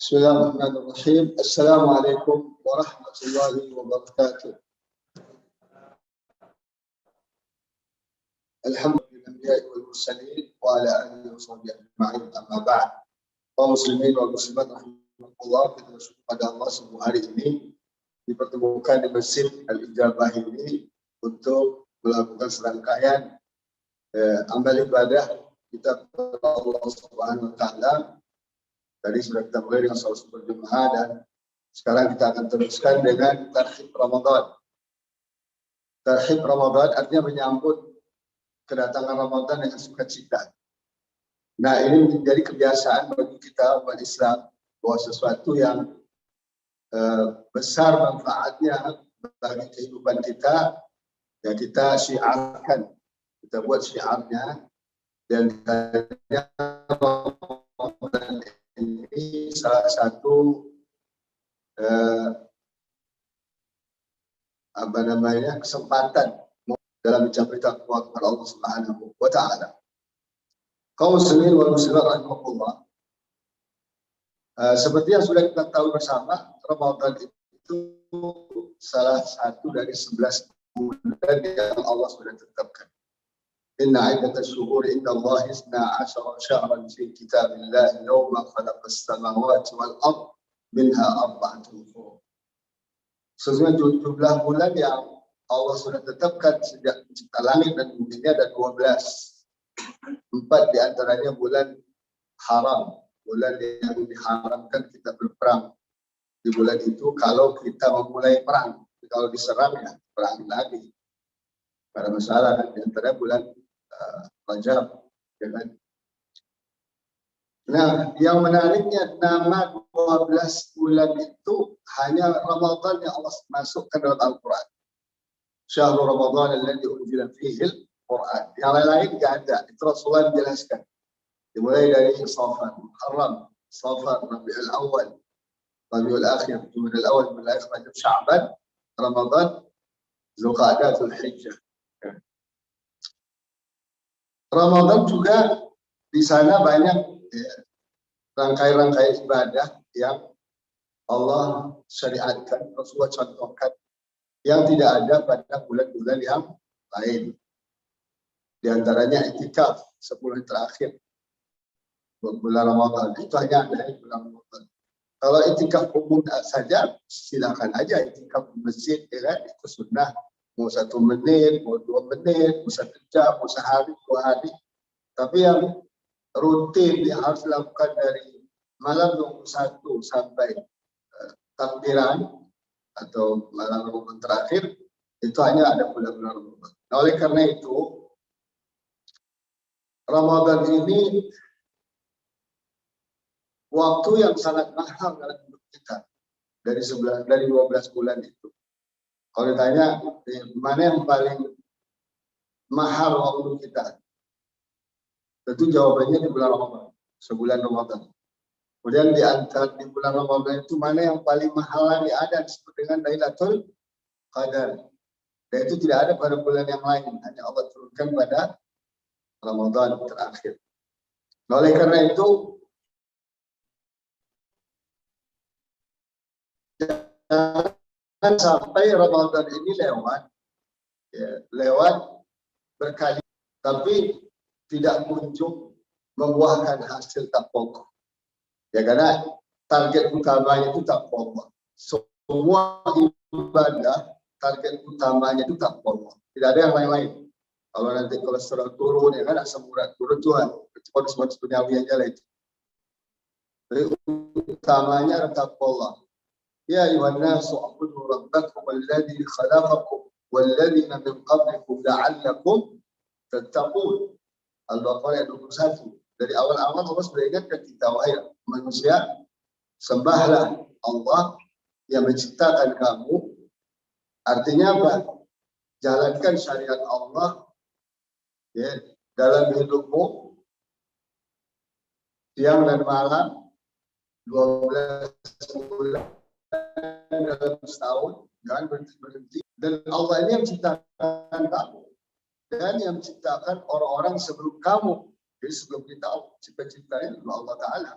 Bismillahirrahmanirrahim. Assalamualaikum warahmatullahi wabarakatuh. Alhamdulillah wal mursalin wa ala alihi wa sahbihi ajma'in, amma ba'd. Kaum muslimin wal muslimat rahimahullah, kita bersyukur pada Allah semua hari ini dipertemukan di Masjid Al-Ijabah ini untuk melakukan serangkaian amal ibadah kita kepada Allah Subhanahu wa taala. Tadi sudah kita mulai dengan salat berjamaah dan sekarang kita akan teruskan dengan tarhib Ramadan. Tarhib Ramadan artinya menyambut kedatangan Ramadan dengan sukacita. Nah, ini menjadi kebiasaan bagi kita umat Islam bahwa sesuatu yang besar manfaatnya bagi kehidupan kita, ya kita syiarkan, kita buat syiarnya, dan Ramadan ini salah satu kesempatan dalam mencapai takwa kepada Allah Subhanahu wa taala. Kaum muslimin wal muslimat rahimahullah, seperti yang sudah kita tahu bersama, Ramadan itu salah satu dari 11 bulan yang Allah sudah tetapkan. Inna iddatash shuhuri indallahi 12 syahran fi kitabillahi yawma khalaqas samawati wal ardh minha arba'atun hurum. Sesungguhnya jumlah bulan yang Allah sudah tetapkan sejak pencipta langit dan bumi ini ada 12. 4 diantaranya bulan haram, bulan yang diharamkan kita berperang. Di bulan itu kalau kita memulai perang, kalau diserang ya perang lagi. Pada masalah kan diantaranya bulan Rajab, ya kan? Nah, yang menariknya nama 12 bulan itu hanya Ramadan yang Allah masukkan dalam Al-Quran. Syahrul Ramadan alladzi unzila fihi al-Quran. Yang lain tidak ada. Itu Rasulullah menjelaskan. Dimulai dari Safar, Muharram, Safar, Rabiul Awal, Rabiul Akhir, Jumadil Awal, Jumadil Akhir, Rajab, Sya'ban, Ramadan, Zulqa'dah, Dzulhijjah. Ramadan juga di sana banyak rangkaian-rangkaian ibadah yang Allah syariatkan, Rasulullah contohkan, yang tidak ada pada bulan-bulan yang lain. Di antaranya iktikaf 10 hari terakhir bulan Ramadan, itu hanya ada di bulan Ramadan. Kalau iktikaf umum saja, silakan aja iktikaf di masjid, ya kan? Itu sunnah. Mau 1 menit, mau 2 menit, mau 1 jam, mau sehari, 2 hari. Tapi yang rutin yang harus dilakukan dari malam 21 sampai takbiran atau malam Ramadan terakhir, itu hanya ada bulan-bulan Ramadan. Nah, oleh karena itu, Ramadan ini waktu yang sangat mahal dalam hidup kita dari 12 bulan itu. Kalau ditanya mana yang paling mahal waktu kita, tentu jawabannya di bulan Ramadan, sebulan Ramadan. Kemudian di antara di bulan Ramadan itu mana yang paling mahal lagi ada disebut dengan Lailatul Qadar. Dan itu tidak ada pada bulan yang lain, hanya Allah turunkan pada Ramadan terakhir. Nah, oleh karena itu jangan sampai Ramadan ini lewat berkali, tapi tidak kunjung membuahkan hasil takwa. Ya, karena target utamanya itu takwa. Semua ibadah target utamanya itu takwa. Tidak ada yang lain-lain. Kalau nanti kolesterol turun, ya kan asam urat turun, Tuhan. Itu semua duniawi aja lah itu. Jadi utamanya adalah takwa. Ya ayuhan nasu u'budu rabbakum alladzi khalaqakum walladzina min qablikum la'allakum tattaqun. Al-Baqarah ayat 21. Dari awal-awal Allah sudah ingatkan kita, wahai manusia, sembahlah Allah yang menciptakan kamu. Artinya apa? Jalankan syariat Allah ya, dalam hidupmu siang dan malam, 12 bulan dalam setahun, jangan berhenti. Dan Allah ini yang menciptakan kamu dan yang menciptakan orang-orang sebelum kamu. Jadi sebelum kita cipta-ciptanya Allah Ta'ala.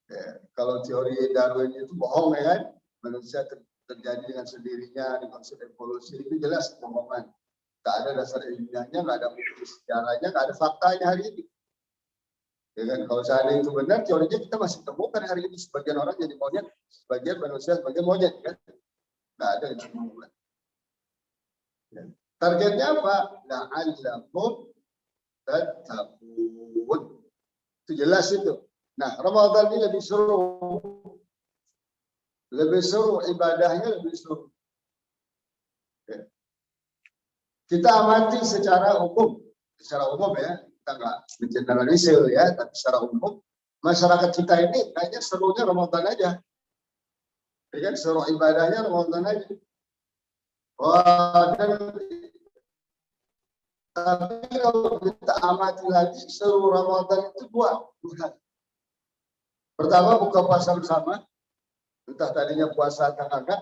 Ya, kalau teori Darwin itu bohong ya kan, manusia terjadi dengan sendirinya di konsep evolusi itu jelas bohongan. Tak ada dasar ilmiahnya, nggak ada bukti sejarahnya, nggak ada faktanya hari ini. Ya kan, kalau seandainya itu benar, teorinya kita masih temukan hari ini sebagian orang jadi monyet, sebagian manusia sebagai monyet kan, nggak ada yang temukan. Ya. Targetnya apa? La'allakum tattaqun. Itu jelas itu. Nah, Ramadan ini lebih seru. Lebih seru, ibadahnya lebih seru. Ya. Kita amati secara umum ya, kita nggak mengeneralisir ya, tapi secara umum masyarakat kita ini kayaknya serunya Ramadan aja. Ya kan, seru ibadahnya Ramadan aja. Wah, tapi kalau kita amati lagi seluruh Ramadan itu dua hal. Pertama, buka puasa bersama, entah tadinya puasa atau enggak.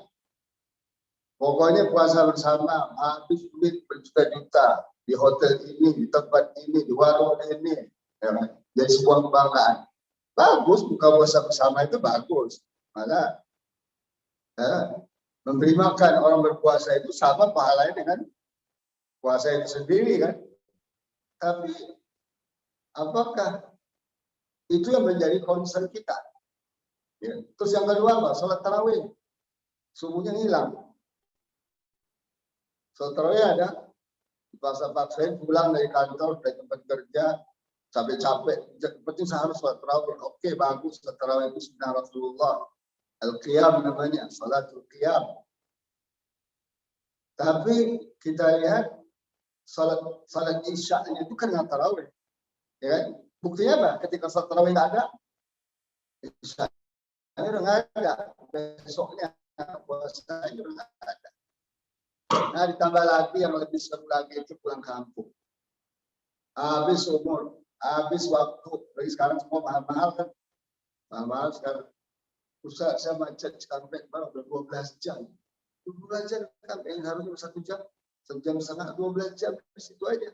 Pokoknya puasa bersama, habis duit berjuta-juta di hotel ini, di tempat ini, di warung ini, ya, jadi sebuah kebanggaan. Bagus, buka puasa bersama itu bagus. Malah ya, memberi makan orang berpuasa itu sama pahalanya dengan puasa itu sendiri kan. Tapi apakah itu yang menjadi concern kita? Ya. Terus yang kedua apa? Sholat tarawih. Subuhnya hilang. Sholat tarawih ada. Paksa-paksain pulang dari kantor, dari tempat kerja, capek-capek. Penting saya harus sholat tarawih. Oke, bagus. Sholat tarawih itu sunnah Rasulullah. Al-Qiyam namanya. Sholatul Qiyam. Tapi kita lihat salat isya itu kan nggak tarawih. Ya kan? Buktinya apa? Ketika salat tarawih nggak ada, isya ini udah nggak ada. Besoknya puasanya udah nggak ada. Nah, ditambah lagi yang lebih seru lagi itu pulang kampung. Habis umur, habis waktu. Lagi sekarang semua mahal-mahal kan. Mahal-mahal sekarang. Ustaz, saya macet Cikampek baru 12 jam. 12 jam kan yang harusnya 1 jam. 1 jam setengah, 12 jam di situ aja.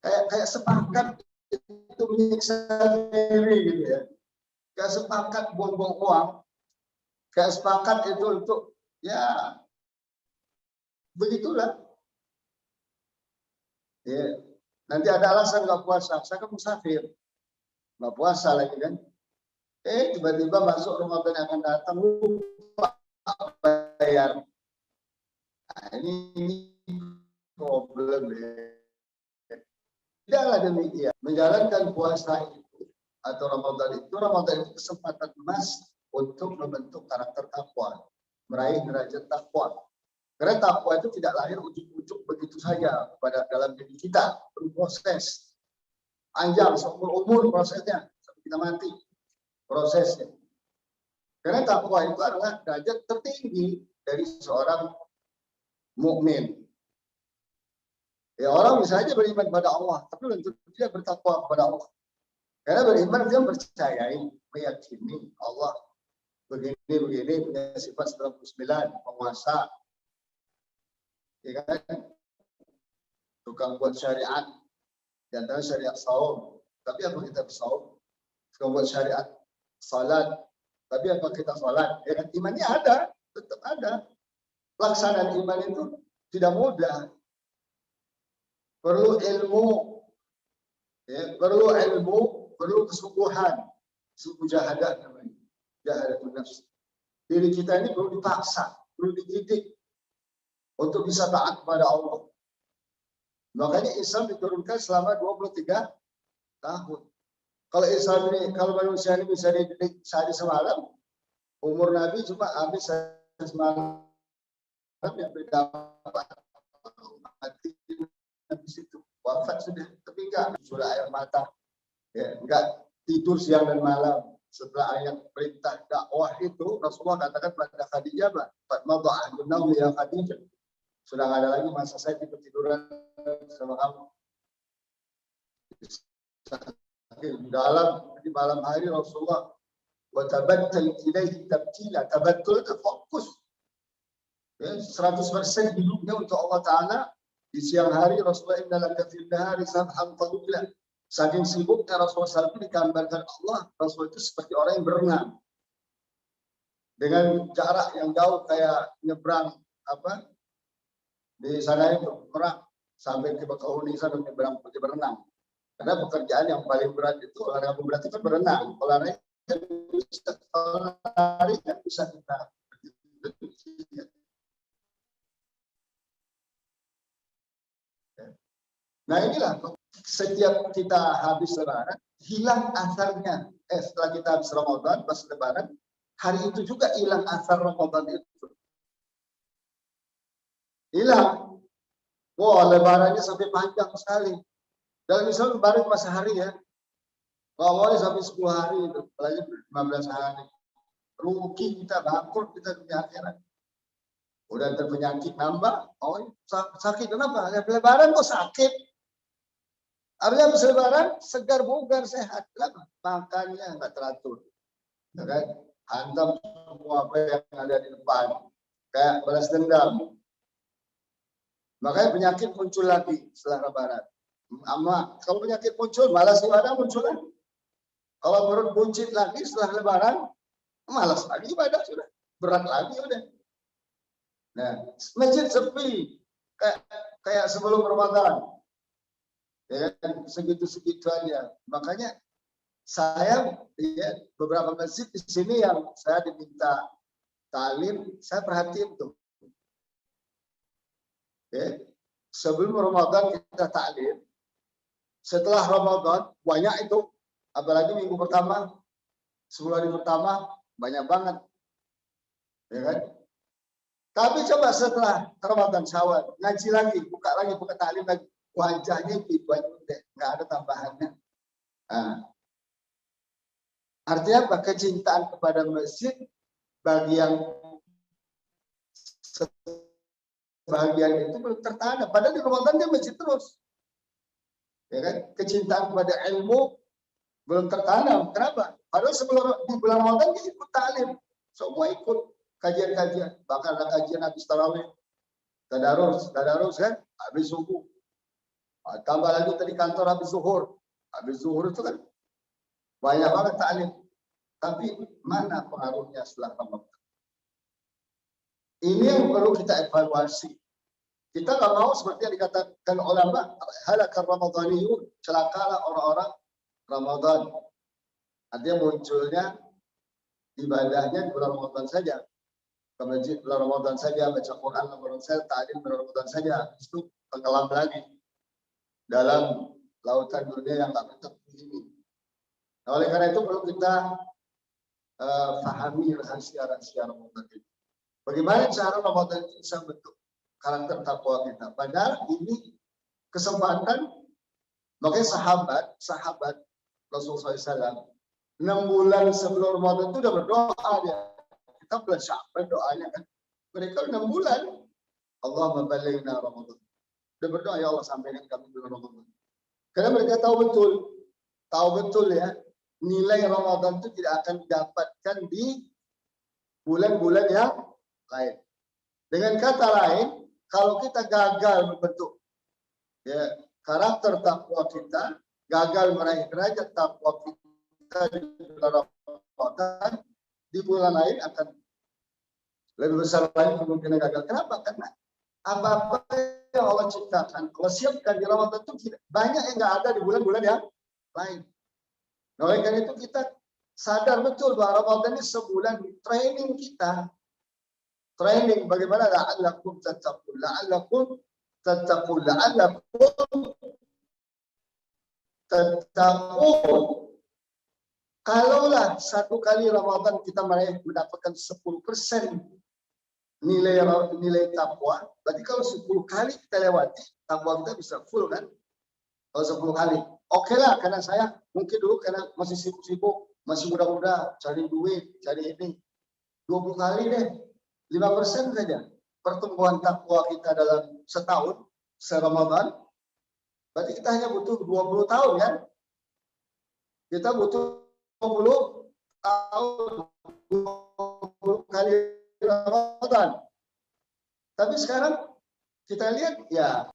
Kayak sepakat itu menyiksa diri gitu ya. Kayak sepakat buang-buang uang. Kayak sepakat itu untuk ya begitulah. Ya. Nanti ada alasan nggak puasa. Saya kan musafir. Nggak puasa lagi kan. Tiba-tiba masuk Ramadan yang akan datang lupa bayar. Nah, ini problem ya. Tidaklah demikian. Menjalankan puasa itu atau Ramadan itu kesempatan emas untuk membentuk karakter takwa, meraih derajat takwa. Karena takwa itu tidak lahir ujuk-ujuk begitu saja pada dalam diri kita, perlu proses panjang seumur umur prosesnya sampai kita mati prosesnya. Karena takwa itu adalah derajat tertinggi dari seorang mukmin. Ya, orang bisa saja beriman kepada Allah, tapi belum tentu dia bertakwa kepada Allah. Karena beriman dia percayai, meyakini Allah begini punya sifat 99, penguasa, ya kan? Tukang buat syariat, di antara syariat saum. Tapi apa kita bersaum? Tukang buat syariat salat, tapi apa kita salat? Ya kan? Imannya ada, tetap ada. Pelaksanaan iman itu tidak mudah. Perlu ilmu, ya, perlu kesungguhan, sungguh jahadah namanya, jahadatun nafs. Diri kita ini perlu dipaksa, perlu dididik untuk bisa taat kepada Allah. Makanya Islam diturunkan selama 23 tahun. Kalau Islam ini, kalau manusia ini bisa dididik sehari semalam, umur Nabi cuma habis semalam yang berdapat mati. Habis itu wafat sudah, tapi enggak surah air mata, ya, enggak tidur siang dan malam. Setelah ayat perintah dakwah itu Rasulullah katakan pada Khadijah, ya Khadijah, sudah nggak ada lagi masa saya tidur-tiduran sama kamu. Di malam hari Rasulullah watabattal ilaihi tabtila, tabattul itu fokus, ya, 100% hidupnya untuk Allah Ta'ala. Di siang hari Rasulullah innalaka fil nahari sabhan tawila, Saking sibuknya Rasulullah SAW digambarkan Allah, Rasul itu seperti orang yang berenang. Dengan jarak yang jauh kayak nyebrang apa di sana itu merak sampai ke Bakahuni sana nyebrang seperti berenang. Karena pekerjaan yang paling berat itu olahraga berat itu berenang. Olahraga kan bisa kita. Nah inilah setiap kita habis lebaran hilang asarnya. Setelah kita habis Ramadan pas lebaran hari itu juga hilang asar Ramadan itu. Hilang. Wah, lebarannya sampai panjang sekali. Dalam Islam lebaran masa hari ya. Kalau mau sampai 10 hari itu, apalagi 15 hari. Rugi kita, bangkrut kita dunia akhirat. Udah terpenyakit nambah, oh sakit kenapa? Lebaran kok sakit? Artinya habis lebaran segar bugar sehat. Kenapa? Makannya nggak teratur. Ya kan? Hantam semua apa yang ada di depan. Kayak balas dendam. Makanya penyakit muncul lagi setelah lebaran. Kalau penyakit muncul, malas ibadah muncul lagi. Kalau perut buncit lagi setelah lebaran, malas lagi ibadah sudah. Berat lagi udah. Nah, masjid sepi. Kayak sebelum Ramadan. Ya, segitu-segitu aja. Makanya saya beberapa masjid di sini yang saya diminta talim, saya perhatiin tuh. Ya, sebelum Ramadan kita taklim, setelah Ramadan banyak itu, apalagi minggu pertama, 10 hari pertama banyak banget, ya kan? Tapi coba setelah Ramadan Syawal ngaji lagi, buka taklim lagi, wajahnya itu aja, nggak ada tambahannya. Nah, artinya apa? Kecintaan kepada masjid bagi yang bagian itu belum tertanam. Padahal di Ramadan dia masjid terus. Ya kan? Kecintaan kepada ilmu belum tertanam. Kenapa? Padahal sebelum di bulan Ramadan dia ikut taklim. Semua ikut kajian-kajian. Bahkan ada kajian habis tarawih. Tadarus kan? Habis subuh. Tambah lagi tadi kantor habis zuhur. Habis zuhur itu kan banyak banget taklim. Tapi mana pengaruhnya setelah Ramadan? Ini yang perlu kita evaluasi. Kita nggak mau seperti yang dikatakan ulama, halakar Ramadaniyun, celakalah orang-orang Ramadan. Artinya munculnya ibadahnya di bulan Ramadan saja. Ke masjid bulan Ramadan saja, baca Quran bulan Ramadan saja, ta'lim bulan Ramadan saja. Itu tenggelam lagi dalam lautan dunia yang tak bentuk ini. Nah, oleh karena itu perlu kita pahami rahasia-rahasia Ramadan itu. Bagaimana cara Ramadan itu bisa bentuk karakter takwa kita. Padahal ini kesempatan, makanya sahabat Rasulullah SAW 6 bulan sebelum Ramadan itu udah berdoa dia. Kita bulan Sya'ban doanya kan. Mereka 6 bulan. Allahumma balighna Ramadan. Udah berdoa, ya Allah sampaikan kami bulan Ramadan. Karena mereka tahu betul ya, nilai Ramadan itu tidak akan didapatkan di bulan-bulan yang lain. Dengan kata lain, kalau kita gagal membentuk ya, karakter takwa kita, gagal meraih derajat takwa kita di bulan Ramadan, di bulan lain akan lebih besar lagi kemungkinan gagal. Kenapa? Karena apa-apa yang Allah ciptakan, Allah siapkan di Ramadan itu banyak yang nggak ada di bulan-bulan yang lain. Nah, oleh karena itu kita sadar betul bahwa Ramadan ini sebulan training kita. Training bagaimana la'allakum tattaqun, la'allakum tattaqun, la'allakum tattaqun. Kalaulah satu kali Ramadan kita mendapatkan 10% nilai takwa, berarti kalau 10 kali kita lewati, takwa kita bisa full kan? Kalau 10 kali. Oke lah, karena saya mungkin dulu karena masih sibuk-sibuk, masih muda-muda, cari duit, cari ini. 20 kali deh. 5% saja pertumbuhan takwa kita dalam setahun, se-Ramadan, berarti kita hanya butuh 20 tahun kan? Kita butuh 20 tahun, 20 kali Ramadan. Tapi sekarang kita lihat ya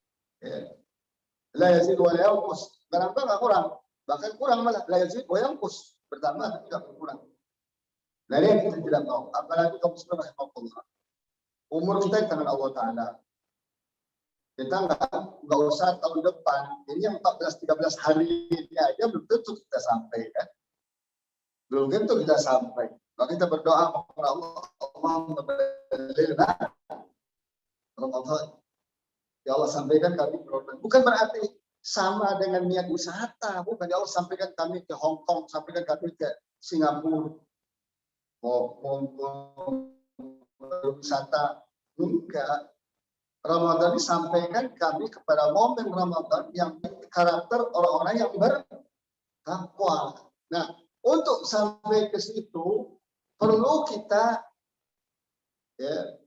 la yazid wa la yanqus, barangkali nggak kurang. Bahkan kurang malah, la yazid wa yanqus, bertambah tapi tidak berkurang. Nah ini yang kita tidak tahu, apalagi kaum muslimin rahimahullah. Umur kita di tangan Allah Ta'ala. Kita nggak usah tahun depan, ini yang 14-13 hari ini aja belum tentu kita sampai kan. Belum tentu kita sampai. Maka kita berdoa kepada Allah, Allahumma ballighna Ramadan. Ya Allah sampaikan kami Ramadan. Bukan berarti sama dengan niat wisata, bukan. Ya Allah sampaikan kami ke Hong Kong, sampaikan kami ke Singapura, mau wisata. Enggak. Ramadan disampaikan kami kepada momen Ramadan yang karakter orang-orang yang bertakwa. Nah, untuk sampai ke situ perlu kita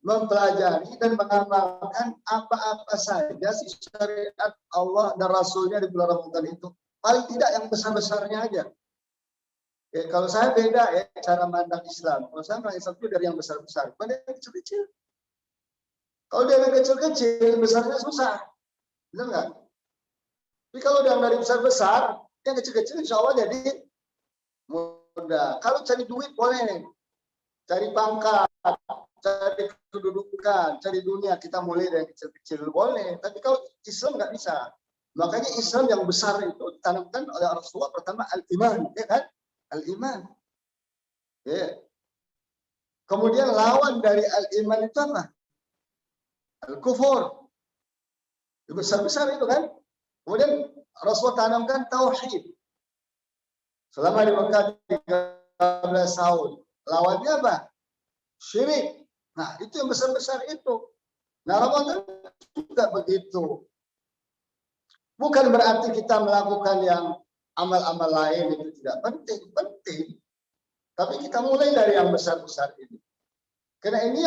mempelajari dan mengamalkan apa-apa saja si syariat Allah dan Rasulnya di bulan Ramadan itu. Paling tidak yang besar-besarnya aja. Kalau saya beda cara mandang Islam. Kalau saya mandang Islam itu dari yang besar-besar, bukan yang kecil-kecil. Kalau dia yang kecil-kecil, besarnya susah. Benar nggak? Tapi kalau dia dari besar-besar, yang kecil-kecil insya Allah jadi mudah. Kalau cari duit boleh. Cari pangkat, cari kedudukan, cari dunia, kita mulai dari kecil-kecil boleh. Tapi kalau Islam nggak bisa. Makanya Islam yang besar itu ditanamkan oleh Rasulullah pertama al-iman, ya kan? Al-iman. Ya. Kemudian lawan dari al-iman itu apa? Al-kufur. Besar-besar itu kan. Kemudian Rasulullah tanamkan tauhid. Selama di Mekah 13 tahun. Lawannya apa? Syirik. Nah, itu yang besar-besar itu. Nah, Ramadan juga begitu. Bukan berarti kita melakukan yang amal-amal lain itu tidak penting. Penting. Tapi kita mulai dari yang besar-besar ini. Karena ini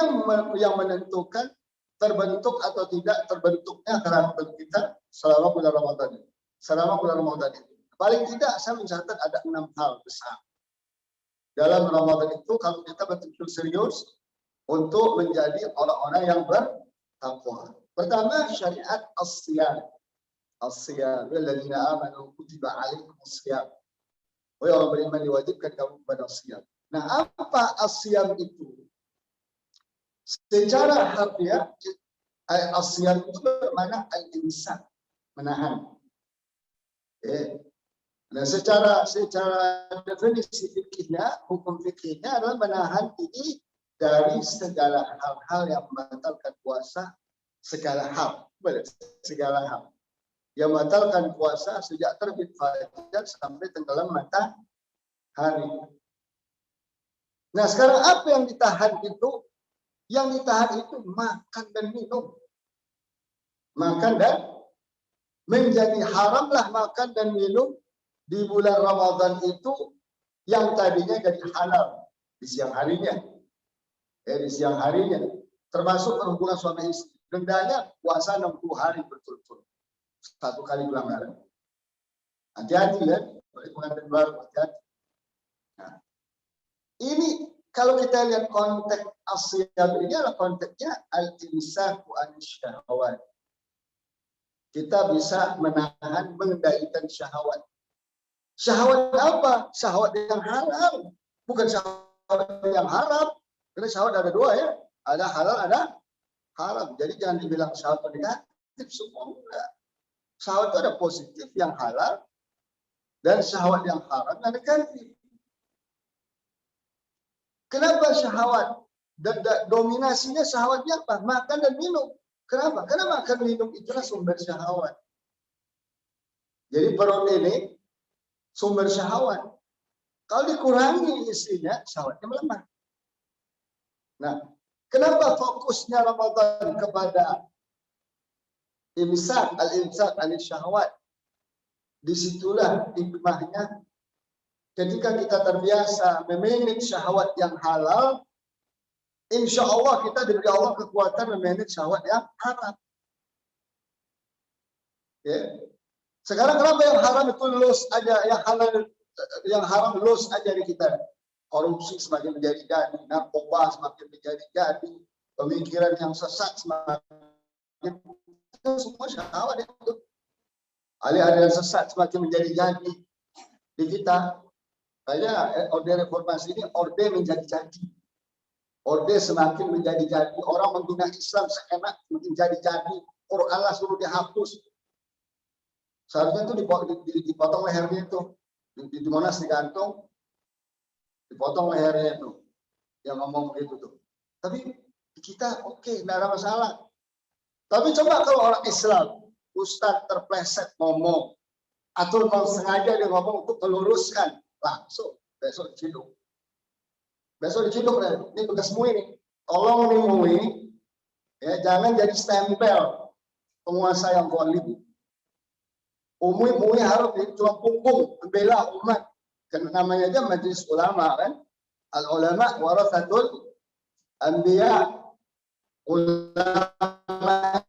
yang menentukan terbentuk atau tidak terbentuknya karakter kita selama bulan Ramadan ini. Selama bulan Ramadan ini. Paling tidak saya mencatat ada 6 hal besar. Dalam Ramadan itu kalau kita betul-betul serius untuk menjadi orang-orang yang bertakwa. Pertama, syariat as-siyam. As-siyam. Walladzina amanu kutiba alaikumus syiyam. Wahai orang beriman diwajibkan kamu kepada as-siyam. Nah, apa as-siyam itu? Secara harfiah, as-siyam itu bermakna al-imsak, menahan. Nah, secara definisi fikihnya, hukum fikihnya adalah menahan diri dari segala hal-hal yang membatalkan puasa, segala hal yang membatalkan puasa sejak terbit fajar sampai tenggelam matahari. Nah, sekarang apa yang ditahan itu? Yang ditahan itu makan dan minum. Makan dan menjadi haramlah makan dan minum di bulan Ramadan itu yang tadinya jadi halal di siang harinya. Di siang harinya. Termasuk perhubungan suami istri. Dendanya puasa 60 hari berturut-turut. 1 kali pelanggaran. Hati-hati ya. Oleh pengantin baru, hati-hati. Nah, ini kalau kita lihat konteks as-siyam ini adalah konteksnya al-imsaku an-syahwat. Kita bisa menahan, mengendalikan syahwat. Syahwat apa? Syahwat yang halal. Bukan syahwat yang haram. Karena syahwat ada 2 ya. Ada halal, ada haram. Jadi jangan dibilang syahwat negatif. Semua enggak. Syahwat itu ada positif yang halal. Dan syahwat yang haram yang negatif. Kenapa syahwat? Dominasinya syahwatnya apa? Makan dan minum. Kenapa? Karena makan minum itulah sumber syahwat. Jadi perut ini sumber syahwat. Kalau dikurangi isinya, syahwatnya melemah. Nah, kenapa fokusnya Ramadan kepada imsak, al-imsak, al-syahwat? Disitulah hikmahnya. Ketika kita terbiasa memanage syahwat yang halal, insya Allah kita diberi Allah kekuatan memanage syahwat yang haram. Ya. Sekarang kenapa yang haram itu lulus aja, yang haram lulus aja di kita? Korupsi semakin menjadi jadi, narkoba semakin menjadi jadi, pemikiran yang sesat semakin, itu semua syahwat itu. Alih-alih yang sesat semakin menjadi jadi. di kita. Kayak orde reformasi ini orde menjadi-jadi. Orde semakin menjadi-jadi. Orang menghina Islam seenak menjadi-jadi. Quran Allah suruh dihapus. Seharusnya itu dipotong lehernya itu. Di Monas digantung. Dipotong lehernya itu. Yang ngomong begitu tuh. Tapi kita oke, tidak ada masalah. Tapi coba kalau orang Islam, Ustadz terpleset ngomong, atau mau sengaja dia ngomong untuk meluruskan, langsung besok diciduk. Besok diciduk, ini tugas MUI nih. Tolong nih MUI, ya, jangan jadi stempel penguasa yang zalim. MUI harus tulang punggung membela umat. Karena namanya aja majelis ulama kan. Al ulama warathatul anbiya. Ulama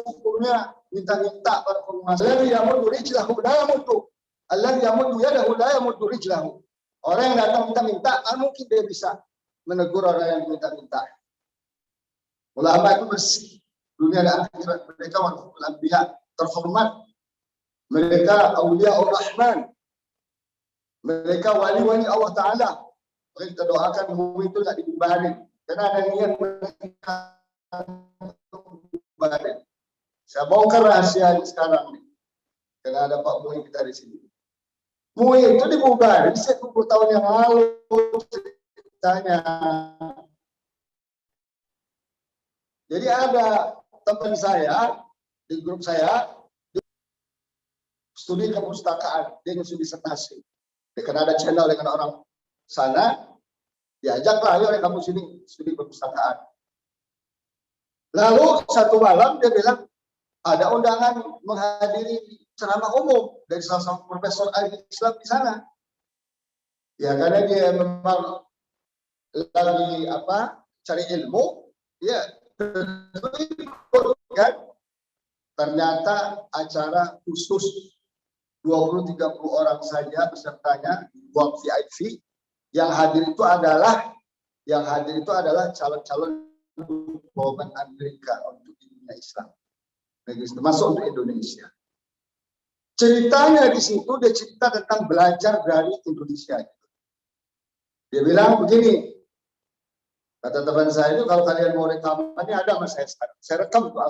hukumnya minta-minta pada penguasa. Allah yamudu rijlahu la yamudu. Allah yamudu yadahu la yamudu rijlahu. Orang yang datang minta-minta, mungkin dia bisa menegur orang yang minta-minta. Ulama itu bersih. Dunia dan akhirat mereka warathul anbiya, terhormat. Mereka auliya ar-Rahman. Mereka wali-wali Allah Ta'ala. Kita doakan MUI itu tidak dibubarin. Karena ada niat mereka bubarin. Saya bongkar rahasia sekarang nih. Karena ada Pak MUI kita di sini. MUI itu dibubarin 10 tahun yang lalu ceritanya. Jadi ada teman saya di grup saya studi kepustakaan, dia ngisi disertasi. Karena ada channel dengan orang sana, diajaklah ayo kamu sini studi perpustakaan. Lalu satu malam dia bilang ada undangan menghadiri ceramah umum dari salah satu profesor Islam di sana. Ya karena dia memang lagi cari ilmu, ya kan. Ternyata acara khusus 20-30 orang saja pesertanya, ruang VIP. Yang hadir itu adalah calon-calon diplomat Amerika untuk dunia Islam, termasuk untuk Indonesia. Ceritanya di situ dia cerita tentang belajar dari Indonesia. Dia bilang begini, kata teman saya itu kalau kalian mau rekamannya ada mas saya rekam tuh.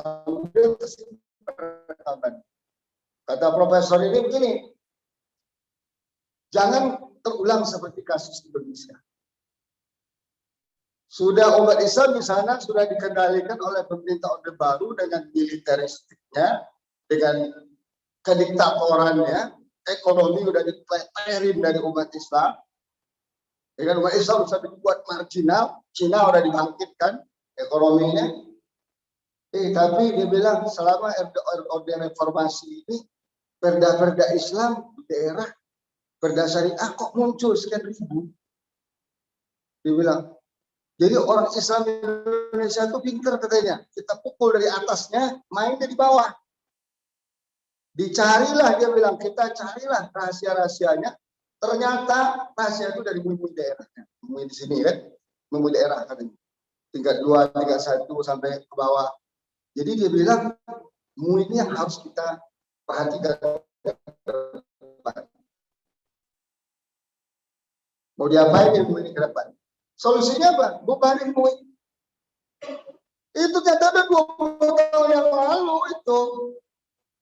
Kata profesor ini begini, jangan terulang seperti kasus Indonesia. Sudah umat Islam di sana sudah dikendalikan oleh pemerintah Orde Baru dengan militeristiknya, dengan kediktatorannya, ekonomi udah dipeleterin dari umat Islam. Dengan umat Islam sudah dibuat marginal, Cina udah dibangkitkan ekonominya. Tapi dia bilang selama Orde Reformasi ini perda-perda Islam di daerah, perda syariah kok muncul sekian ribu. Dia bilang, jadi orang Islam Indonesia itu pintar katanya. Kita pukul dari atasnya, main dari bawah. Dicarilah, dia bilang, kita carilah rahasia-rahasianya. Ternyata rahasia itu dari MUI daerahnya. MUI di sini kan, MUI daerah katanya. Tingkat 2, tingkat 1 sampai ke bawah. Jadi dia bilang, MUI ini yang harus kita perhatikan. Mau diapain ya MUI ini ke depan? Solusinya apa? Bubarin MUI. Itu ternyata ada 20 tahun yang lalu itu.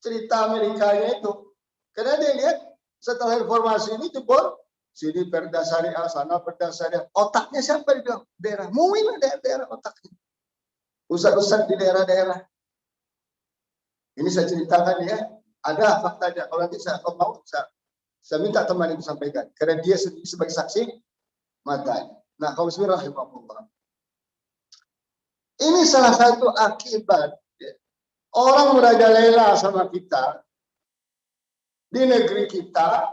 Cerita Amerikanya itu. Karena dia lihat setelah reformasi ini jebol. Sini perda syariah, sana perda syariah. Otaknya siapa dibilang? Daerah. MUI lah daerah otaknya. Pusat-pusat di daerah-daerah. Ini saya ceritakan ya. Ada faktanya. Kalau nanti saya mau, saya minta teman itu sampaikan. Karena dia sebagai saksi matanya. Nah, kaum bismillahirrahmanirrahim. Ini salah satu akibat ya, orang merajalela sama kita di negeri kita.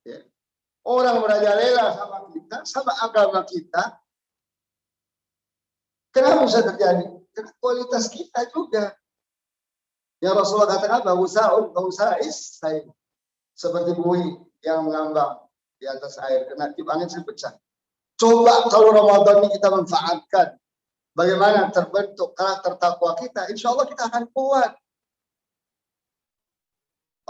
Ya, orang merajalela sama kita, sama agama kita. Kenapa bisa terjadi? Karena kualitas kita juga. Yang Rasulullah katakan bausais saya seperti buih yang mengambang di atas air, kena tiup angin pecah. Coba kalau Ramadan ini kita manfaatkan, bagaimana terbentuk karakter takwa kita, insya Allah kita akan kuat.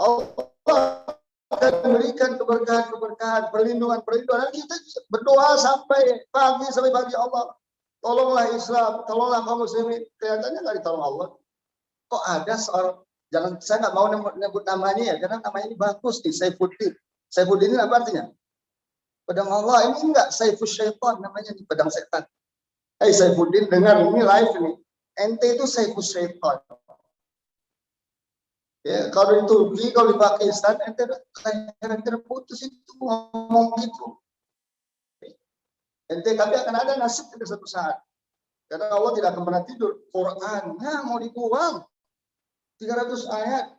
Allah akan memberikan keberkahan-keberkahan, perlindungan-perlindungan. Kita berdoa sampai pagi Allah. Tolonglah Islam, tolonglah kaum muslimin. Kelihatannya nggak ditolong Allah. Kok ada seorang, saya nggak mau nyebut namanya ya, karena namanya ini bagus nih, Saifuddin. Saifuddin ini apa artinya? Pedang Allah. Ini enggak Saifus Syaitan, namanya nih, pedang setan. Saifuddin, dengar ini live ini. Ente itu Saifus Syaitan. Ya, kalau di Turki, kalau di Pakistan, ente terputus itu ngomong gitu. Ente tapi akan ada nasib pada satu saat. Karena Allah tidak akan pernah tidur. Quran, mau dibuang. 300 ayat.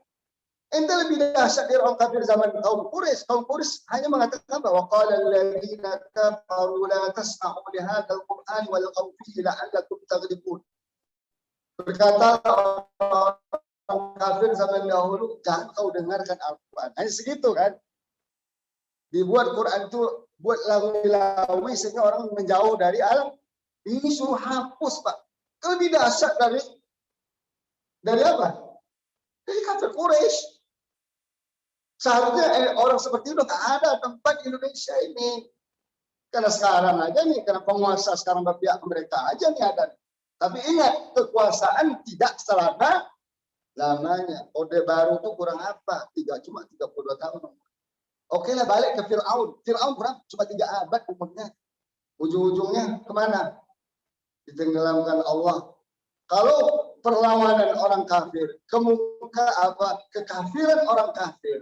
Ente lebih dahsyat dari orang kafir zaman kaum Quraisy. Kaum Quraisy hanya mengatakan bahwa qala alladziina kafaru la tasma'u li hadzal qur'an walghaw fihi la'allakum taghlibun. Berkata orang kafir zaman dahulu, jangan kau dengarkan Al-Quran. Hanya segitu kan. Dibuat Quran itu buat lawi-lawi sehingga orang menjauh dari alam. Ini suruh hapus, Pak. Lebih dahsyat dari apa? Dari kafir Quraisy. Seharusnya orang seperti itu nggak ada tempat di Indonesia ini. Karena sekarang aja nih, karena penguasa sekarang berpihak mereka aja nih ada. Tapi ingat, kekuasaan tidak lamanya. Orde baru itu kurang apa? Cuma 32 tahun. Oke lah, balik ke Fir'aun. Fir'aun kurang cuma 3 abad umurnya. Ujung-ujungnya kemana? Ditenggelamkan Allah. Kalau perlawanan orang kafir, kekafiran orang kafir,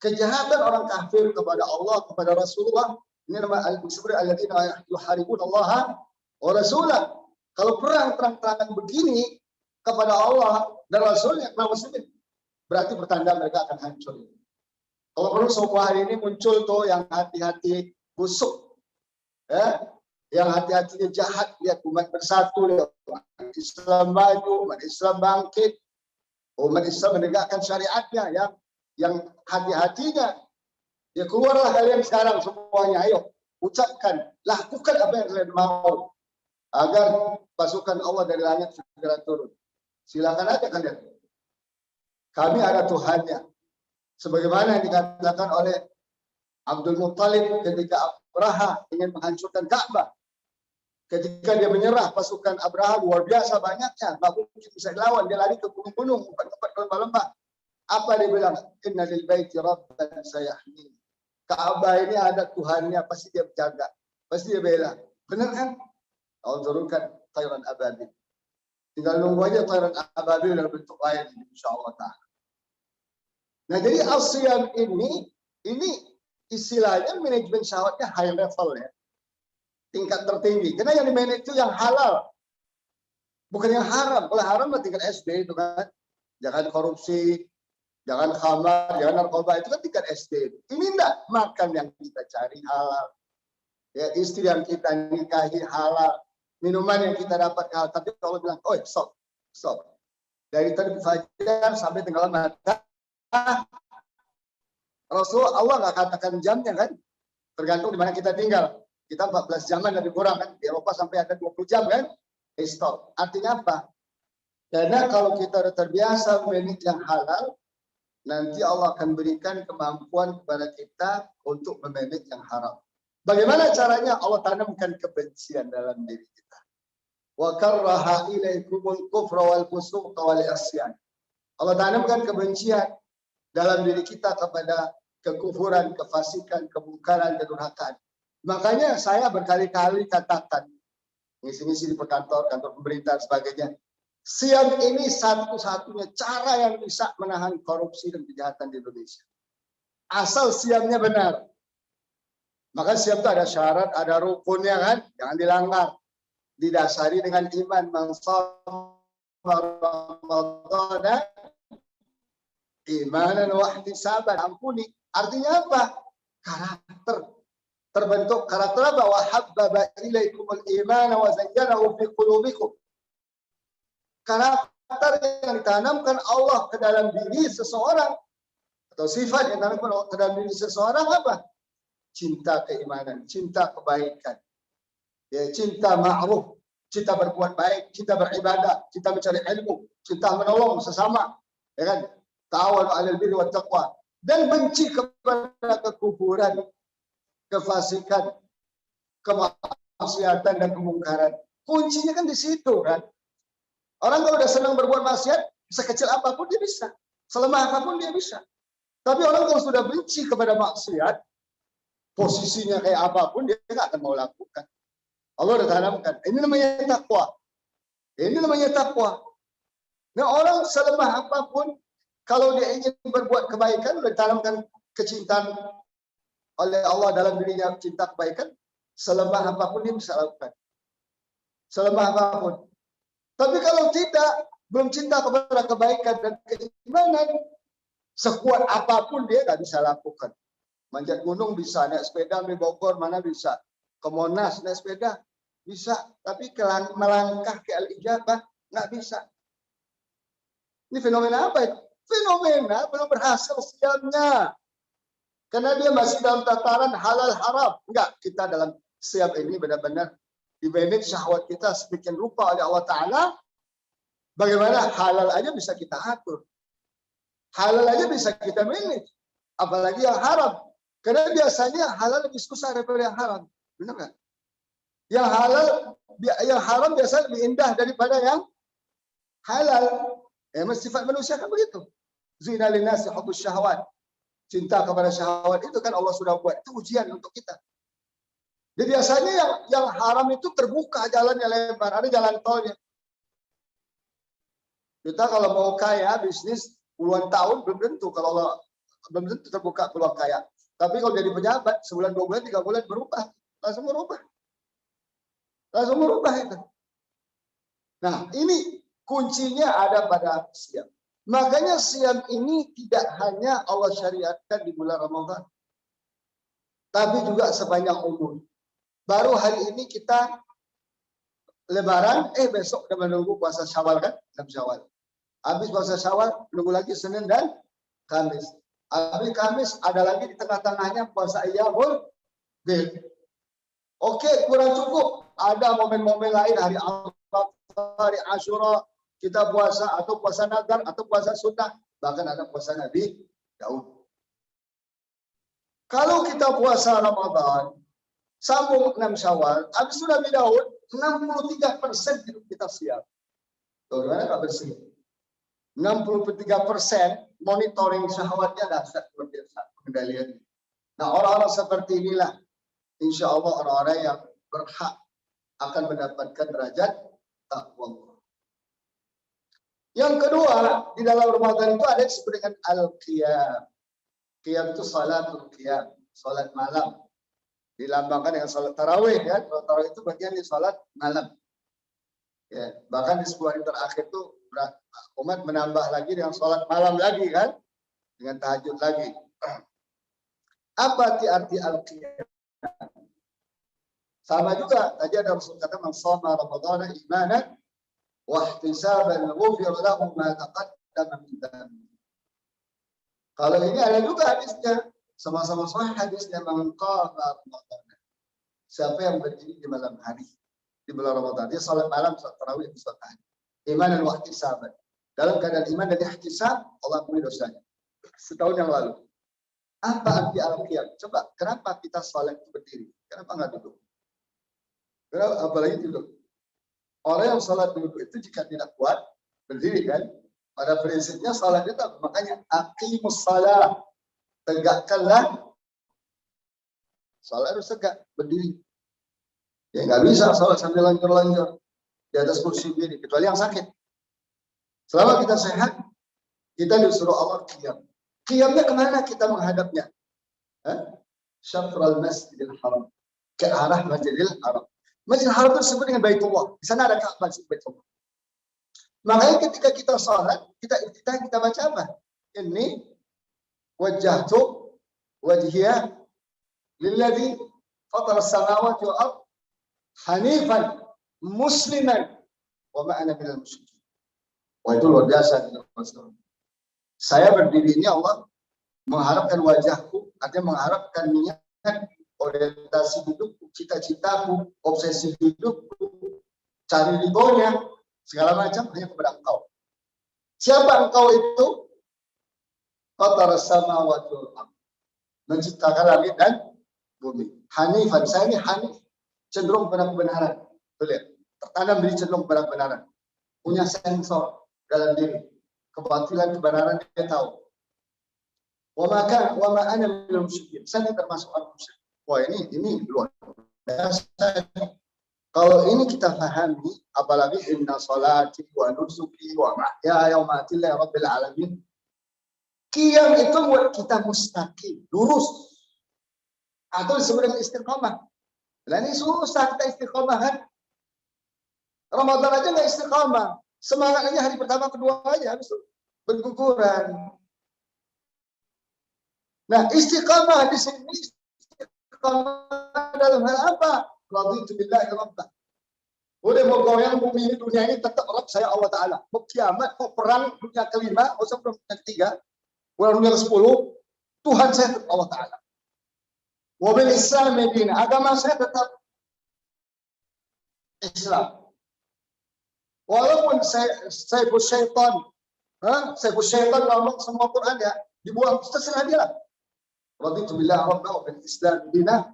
kejahatan orang kafir kepada Allah, kepada Rasulullah, ini nama al-disebut alladzina yuharibun Allah wa rasulah. Kalau perang terang-terangan begini kepada Allah dan Rasulnya, kaum muslimin, berarti pertanda mereka akan hancur. Kalau perlu semua hari ini muncul tuh yang hati-hati busuk, ya, yang hati-hatinya jahat, lihat umat bersatu, lihat umat Islam maju, umat Islam bangkit, umat Islam menegakkan syariatnya, yang hati-hatinya, ya keluarlah kalian sekarang semuanya, ayo ucapkan, lakukan apa yang kalian mau agar pasukan Allah dari langit segera turun. Silakan aja kalian. Kami ada Tuhannya. Sebagaimana yang dikatakan oleh Abdul Muttalib ketika Abraha ingin menghancurkan Ka'bah. Ketika dia menyerah, pasukan Abraha luar biasa banyaknya, nggak mungkin bisa dilawan. Dia lari ke gunung-gunung, tempat ke lembah-lembah. Apa dia bilang? Inna lil baiti rabban sayahmi. Ka'bah ini ada Tuhannya, pasti dia jaga, pasti dia bela. Benar kan? Allah turunkan Thayran Ababil. Tinggal nunggu aja Thayran Ababil dalam bentuk lain, insyaallah ta'ala. Nah, jadi al-siyam ini istilahnya manajemen syahwatnya high level ya. Tingkat tertinggi. Karena yang di-manage itu yang halal. Bukan yang haram. Kalau haram lah tingkat SD itu kan. Jangan korupsi, jangan khamar, jangan narkoba, itu kan tingkat SD. Ini enggak, makan yang kita cari halal. Ya, istri yang kita nikahi halal. Minuman yang kita dapat halal. Tapi kalau bilang, "Oh, stop. Dari tadi fajar sampai tenggelam mata." Rasulullah Allah nggak katakan jamnya kan. Tergantung di mana kita tinggal. Kita 14 jaman lebih kurang kan. Di Eropa sampai ada 20 jam kan. Stop. Artinya apa? Karena kalau kita sudah terbiasa memanage yang halal, nanti Allah akan berikan kemampuan kepada kita untuk memanage yang haram. Bagaimana caranya? Allah tanamkan kebencian dalam diri kita. Wa karraha ilaikumul kufra wal fusuqa wal isyan. Allah tanamkan kebencian dalam diri kita kepada kekufuran, kefasikan, kemungkaran, kedurhakaan. Makanya saya berkali-kali katakan, ngisi-ngisi di kantor pemerintah dan sebagainya, siam ini satu-satunya cara yang bisa menahan korupsi dan kejahatan di Indonesia. Asal siamnya benar. Maka siam itu ada syarat, ada rukunnya kan, jangan dilanggar. Didasari dengan iman, Ramadhan, imanan wa ihtisaban, ampuni. Artinya apa? Karakter. Terbentuk karakter apa? Wa habbaba ilaikumul imana wa zayyanahu fi qulubikum. Karakter yang ditanamkan Allah ke dalam diri seseorang, atau sifat yang ditanamkan Allah ke dalam diri seseorang apa? Cinta keimanan, cinta kebaikan, ya, cinta ma'ruf, cinta berbuat baik, cinta beribadah, cinta mencari ilmu, cinta menolong sesama, ya kan? ta'awanu 'alal birri wat taqwa, dan benci kepada kekufuran, kefasikan, kemaksiatan dan kemungkaran. Kuncinya kan di situ kan. Orang kalau udah senang berbuat maksiat, sekecil apapun dia bisa, selemah apapun dia bisa. Tapi orang kalau sudah benci kepada maksiat, posisinya kayak apapun dia nggak akan mau lakukan. Allah udah tanamkan. Ini namanya takwa. Ini namanya takwa. Nah, orang selemah apapun, kalau dia ingin berbuat kebaikan, udah tanamkan kecintaan oleh Allah dalam dirinya, cinta kebaikan, selemah apapun dia bisa lakukan. Selemah apapun. Tapi kalau tidak, belum cinta kepada kebaikan dan keimanan, sekuat apapun dia nggak bisa lakukan. Manjat gunung bisa, naik sepeda di Bogor mana bisa, ke Monas naik sepeda bisa, tapi melangkah ke Al-Ijabah nggak bisa. Ini fenomena apa itu? Fenomena belum berhasil siamnya. Karena dia masih dalam tataran halal haram. Enggak, kita dalam siam ini benar-benar dimanage syahwat kita sedemikian rupa oleh Allah Ta'ala. Bagaimana halal aja bisa kita atur. Halal aja bisa kita manage. Apalagi yang haram. Karena biasanya halal lebih susah daripada yang haram. Benar nggak? Yang haram biasanya lebih indah daripada yang halal. Emang sifat manusia kan begitu. Zina linnasi hubbus syahwat. Cinta kepada syahwat itu kan Allah sudah buat. Itu ujian untuk kita. Jadi biasanya yang haram itu terbuka jalannya lebar. Ada jalan tolnya. Kita kalau mau kaya, bisnis puluhan tahun belum tentu. Kalau Allah, belum tentu terbuka peluang kaya. Tapi kalau jadi pejabat, sebulan, 2 bulan, 3 bulan berubah. Langsung berubah. Langsung berubah itu. Nah, ini kuncinya ada pada siam. Makanya siam ini tidak hanya Allah syariatkan di bulan Ramadan. Tapi juga sepanjang umur. Baru hari ini kita Lebaran, besok udah menunggu puasa Syawal kan? 6 Syawal. Habis puasa Syawal, menunggu lagi Senin dan Kamis. Habis Kamis ada lagi di tengah-tengahnya puasa Ayyamul Bid. Oke, kurang cukup. Ada momen-momen lain hari Arafah, hari Asyura, kita puasa atau puasa nazar atau puasa sunnah, bahkan ada puasa Nabi Daud. Kalau kita puasa Ramadan, sambung 6 Syawal, habis itu Nabi Daud, 63% hidup kita siap. Tuh, gimana Pak bersih? 63% monitoring syahwatnya dahsyat luar biasa pengendaliannya. Nah, orang-orang seperti inilah insya Allah orang-orang yang berhak akan mendapatkan derajat takwa. Yang kedua, di dalam Ramadan itu ada yang disebut dengan al-qiyam. Qiyam itu salatul qiyam, salat malam. Dilambangkan dengan salat tarawih ya. Salat tarawih itu bagian di salat malam. Ya, bahkan di 10 hari terakhir itu umat menambah lagi dengan sholat malam lagi kan, dengan tahajud lagi. Apa arti al-qiyam? Sama juga tadi ada Rasul kata man shoma ramadhana imanan wa ihtisaban ghufira lahu ma taqaddama min dhanbi. Kalau ini ada juga hadisnya, sama-sama sahih hadisnya, man qama ramadhana. Siapa yang berdiri di malam hari di bulan Ramadan, dia salat malam, salat tarawih, salat tahajud. Iman dan ihtisaban. Dalam keadaan iman dan ihtisab, Allah ampuni dosanya. Setahun yang lalu. Apa arti al-qiyam? Coba, kenapa kita salat itu berdiri? Kenapa nggak duduk? Kenapa? Apalagi duduk. Orang yang salat duduk itu jika tidak kuat, berdiri kan? Pada prinsipnya salat itu, makanya aqimus shalah. Tegakkanlah. Salat harus tegak, berdiri. Ya nggak bisa salat sambil lanjur-lanjur di atas kursi berdiri, kecuali yang sakit. Selama kita sehat, kita disuruh Allah qiyam. Qiyamnya kemana kita menghadapnya? Syafral Masjidil Haram. Ke arah Masjidil Haram. Masjidil Haram itu disebut dengan Baitullah. Di sana ada Ka'bah, Baitullah. Makanya ketika kita salat, kita baca apa? Ini wajjahtu wajhiya lilladzi fatara as-samawati wal ardh hanifan musliman wa ma ana minal musyrikin. Wah, itu luar biasa. Saya berdiri ini Allah mengharapkan wajahku, artinya mengharapkan niat, orientasi hidupku, cita-citaku, obsesi hidupku, cari ridhonya, segala macam hanya kepada Engkau. Siapa Engkau itu? Fatara samawati wal ardh. Menciptakan langit dan bumi. Hanifan, saya ini hanif, cenderung pada kebenaran. Lihat, tertanam di cenderung pada kebenaran. Punya sensor dalam diri. Kebatilan, kebenaran dia tahu. Wa ma ana minal musyrikin. Saya termasuk orang musyrik. Wah, ini luar biasa. Kalau ini kita pahami, apalagi inna salati wa nusuki wa mahyaya wa mamati lillahi rabbil alamin. Qiyam itu buat kita mustaqim, lurus. Atau disebut dengan istiqamah. Nah, ini susah kita istiqamah kan? Ramadan aja nggak istiqamah. Semangat aja hari pertama, kedua aja habis itu berguguran. Nah, istiqamah di sini istiqamah dalam hal apa? Raditu billahi rabbah. Udah mau goyang bumi ini, dunia ini tetap Rabb saya Allah Ta'ala. Mau kiamat, mau perang dunia kelima, mau sebelum dunia ketiga, dunia ke-10, Tuhan saya tetap Allah Ta'ala. Wabil Islam Medina, agama saya tetap Islam. Walaupun saya syaitan, ngomong semua Quran ya, dibuang, terserah dia lah. Raditu billahi rabbah wa bil Islam Medina.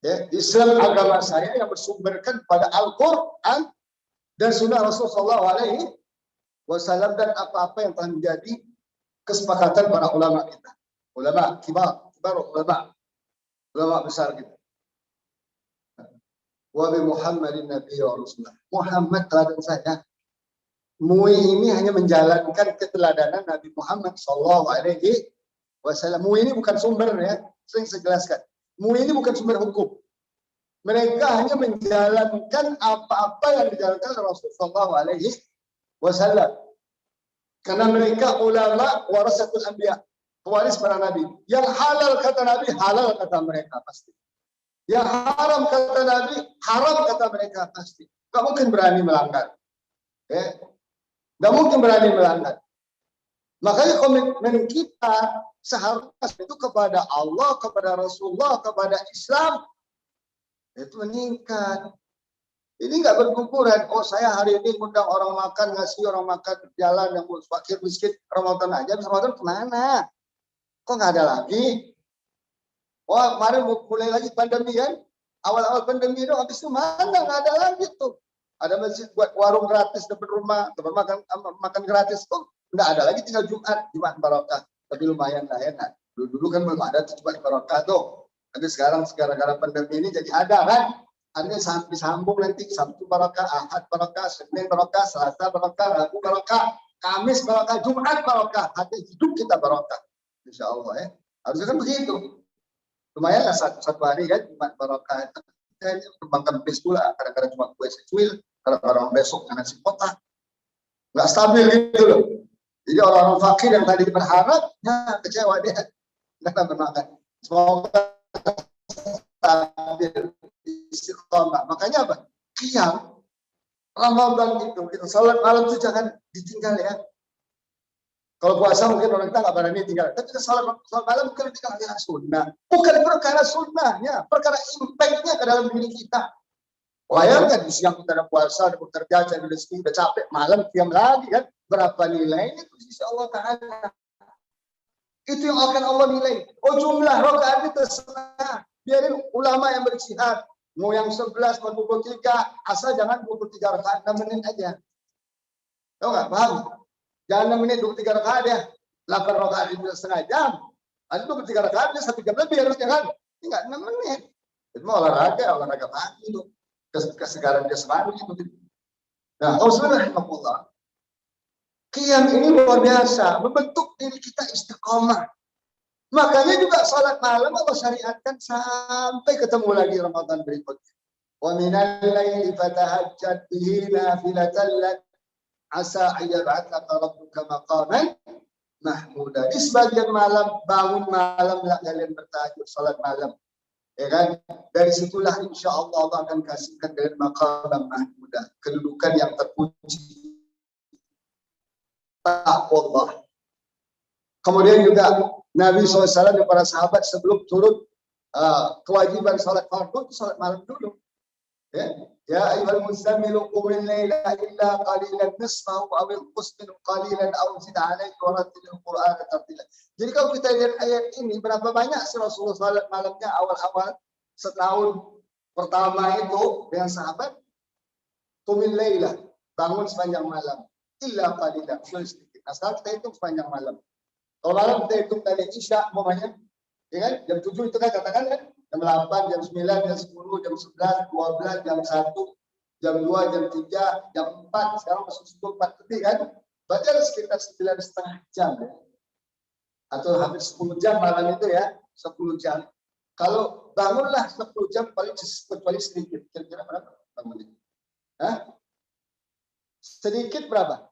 Ya, Islam agama saya yang bersumberkan pada Al-Quran dan Sunnah Rasulullah SAW dan apa-apa yang telah menjadi kesepakatan para ulama kita, ulama kibar ulama besar kita. Wa bi Muhammadin Nabi wa Rasulullah. Muhammad teladan saya. MUI ini hanya menjalankan keteladanan Nabi Muhammad SAW. MUI ini bukan sumber ya, sering saya jelaskan. MUI ini bukan sumber hukum. Mereka hanya menjalankan apa-apa yang dijalankan Rasulullah SAW. Karena mereka ulama warasatul anbiya, pewaris para nabi. Yang halal kata Nabi, halal kata mereka pasti. Yang haram kata Nabi, haram kata mereka pasti. Gak mungkin berani melanggar. Ya. Gak mungkin berani melanggar. Makanya komitmen kita seharusnya itu kepada Allah, kepada Rasulullah, kepada Islam itu meningkat. Ini nggak berguguran. Oh, saya hari ini ngundang orang makan, ngasih orang makan jalan yang fakir miskin Ramadan aja. Habis Ramadan kemana? Kok nggak ada lagi? Oh, kemarin mulai lagi pandemi kan? Awal-awal pandemi itu habis itu mana? Nggak ada lagi tuh. Ada masjid buat warung gratis depan rumah, tempat makan gratis tuh nggak ada lagi. Tinggal Jumat barokah. Tapi lumayan lah ya. Dulu kan belum ada Jumat barokah tuh. Tapi sekarang gara-gara pandemi ini jadi ada kan? Artinya sampai sambung nanti Sabtu barokah, Ahad barokah, Senin barokah, Selasa barokah, Rabu barokah, Kamis barokah, Jumat barokah. Hati hidup kita barokah. Insya Allah ya. Harusnya kan begitu. Lumayan lah satu hari kan Jumat barokah. Kayaknya makan bis pula. Kadang-kadang cuma kue secuil, kadang-kadang besok nasi kotak. Nggak stabil gitu loh. Jadi orang-orang fakir yang tadi berharap, ya kecewa dia. Nggak bermakan. Semoga stabil. Istiqomah. Makanya apa? Qiyam Ramadan itu kita salat malam itu jangan ditinggal ya. Kalau puasa mungkin orang kita nggak berani tinggal. Tapi kita salat malam bukan perkara sunnah, bukan perkara sunnahnya, perkara impactnya ke dalam diri kita. Bayangkan di siang kita ada puasa, ada bekerja, cari rezeki, udah capek, malam qiyam lagi kan? Berapa nilainya itu insya Allah Ta'ala. Itu yang akan Allah nilai. Oh, jumlah rakaat itu terserah. Biarin ulama yang berijtihad. Mau yang 11, mau 23, asal jangan 23 rakaat 6 menit aja. Tahu nggak? Paham? Jangan 6 menit 23 rakaat ya. 8 rakaat itu setengah jam. Ada 23 rakaat dia 1 jam lebih harusnya kan? Enggak 6 menit. Itu mau olahraga pagi itu. Kesegaran jasmani itu. Nah, Rasulullah qiyam ini luar biasa, membentuk diri kita istiqomah. Makanya juga salat malam Allah syariatkan sampai ketemu lagi Ramadan berikutnya. Wa minal laili fatahajjat bihi nafilatan lak asa ayyab'athaka rabbuka maqaman mahmuda. Di sebagian malam, bangun malam lah kalian bertahajud salat malam. Ya kan? Dari situlah insya Allah akan kasihkan dengan maqaman mahmuda, kedudukan yang terpuji. Taqwallah. Kemudian juga Nabi SAW dan para sahabat sebelum turun kewajiban salat fardu itu salat malam dulu. Ya ayyuhal muzammilu qumil laila illa qalilan nisfahu aw inqus minhu qalilan aw zid 'alaihi wa rattilil qur'ana tartila. Jadi kalau kita lihat ayat ini, berapa banyak sih Rasulullah salat malamnya awal-awal setahun pertama itu dengan sahabat? Qumil laila, bangun sepanjang malam, illa qalilan, sedikit. Nah, sekarang kita hitung sepanjang malam. Kalau malam kita hitung dari Isya umpamanya, ya kan? Jam 7 itu kan katakan kan? Jam 8, jam 9, jam 10, jam 11, 12, jam 1, jam 2, jam 3, jam 4, sekarang masuk 4 lebih kan? Berarti ada sekitar 9,5 jam ya. Atau hampir 10 jam malam itu ya, 10 jam. Kalau bangunlah 10 jam kecuali sedikit, kira-kira berapa bangunnya? Sedikit berapa?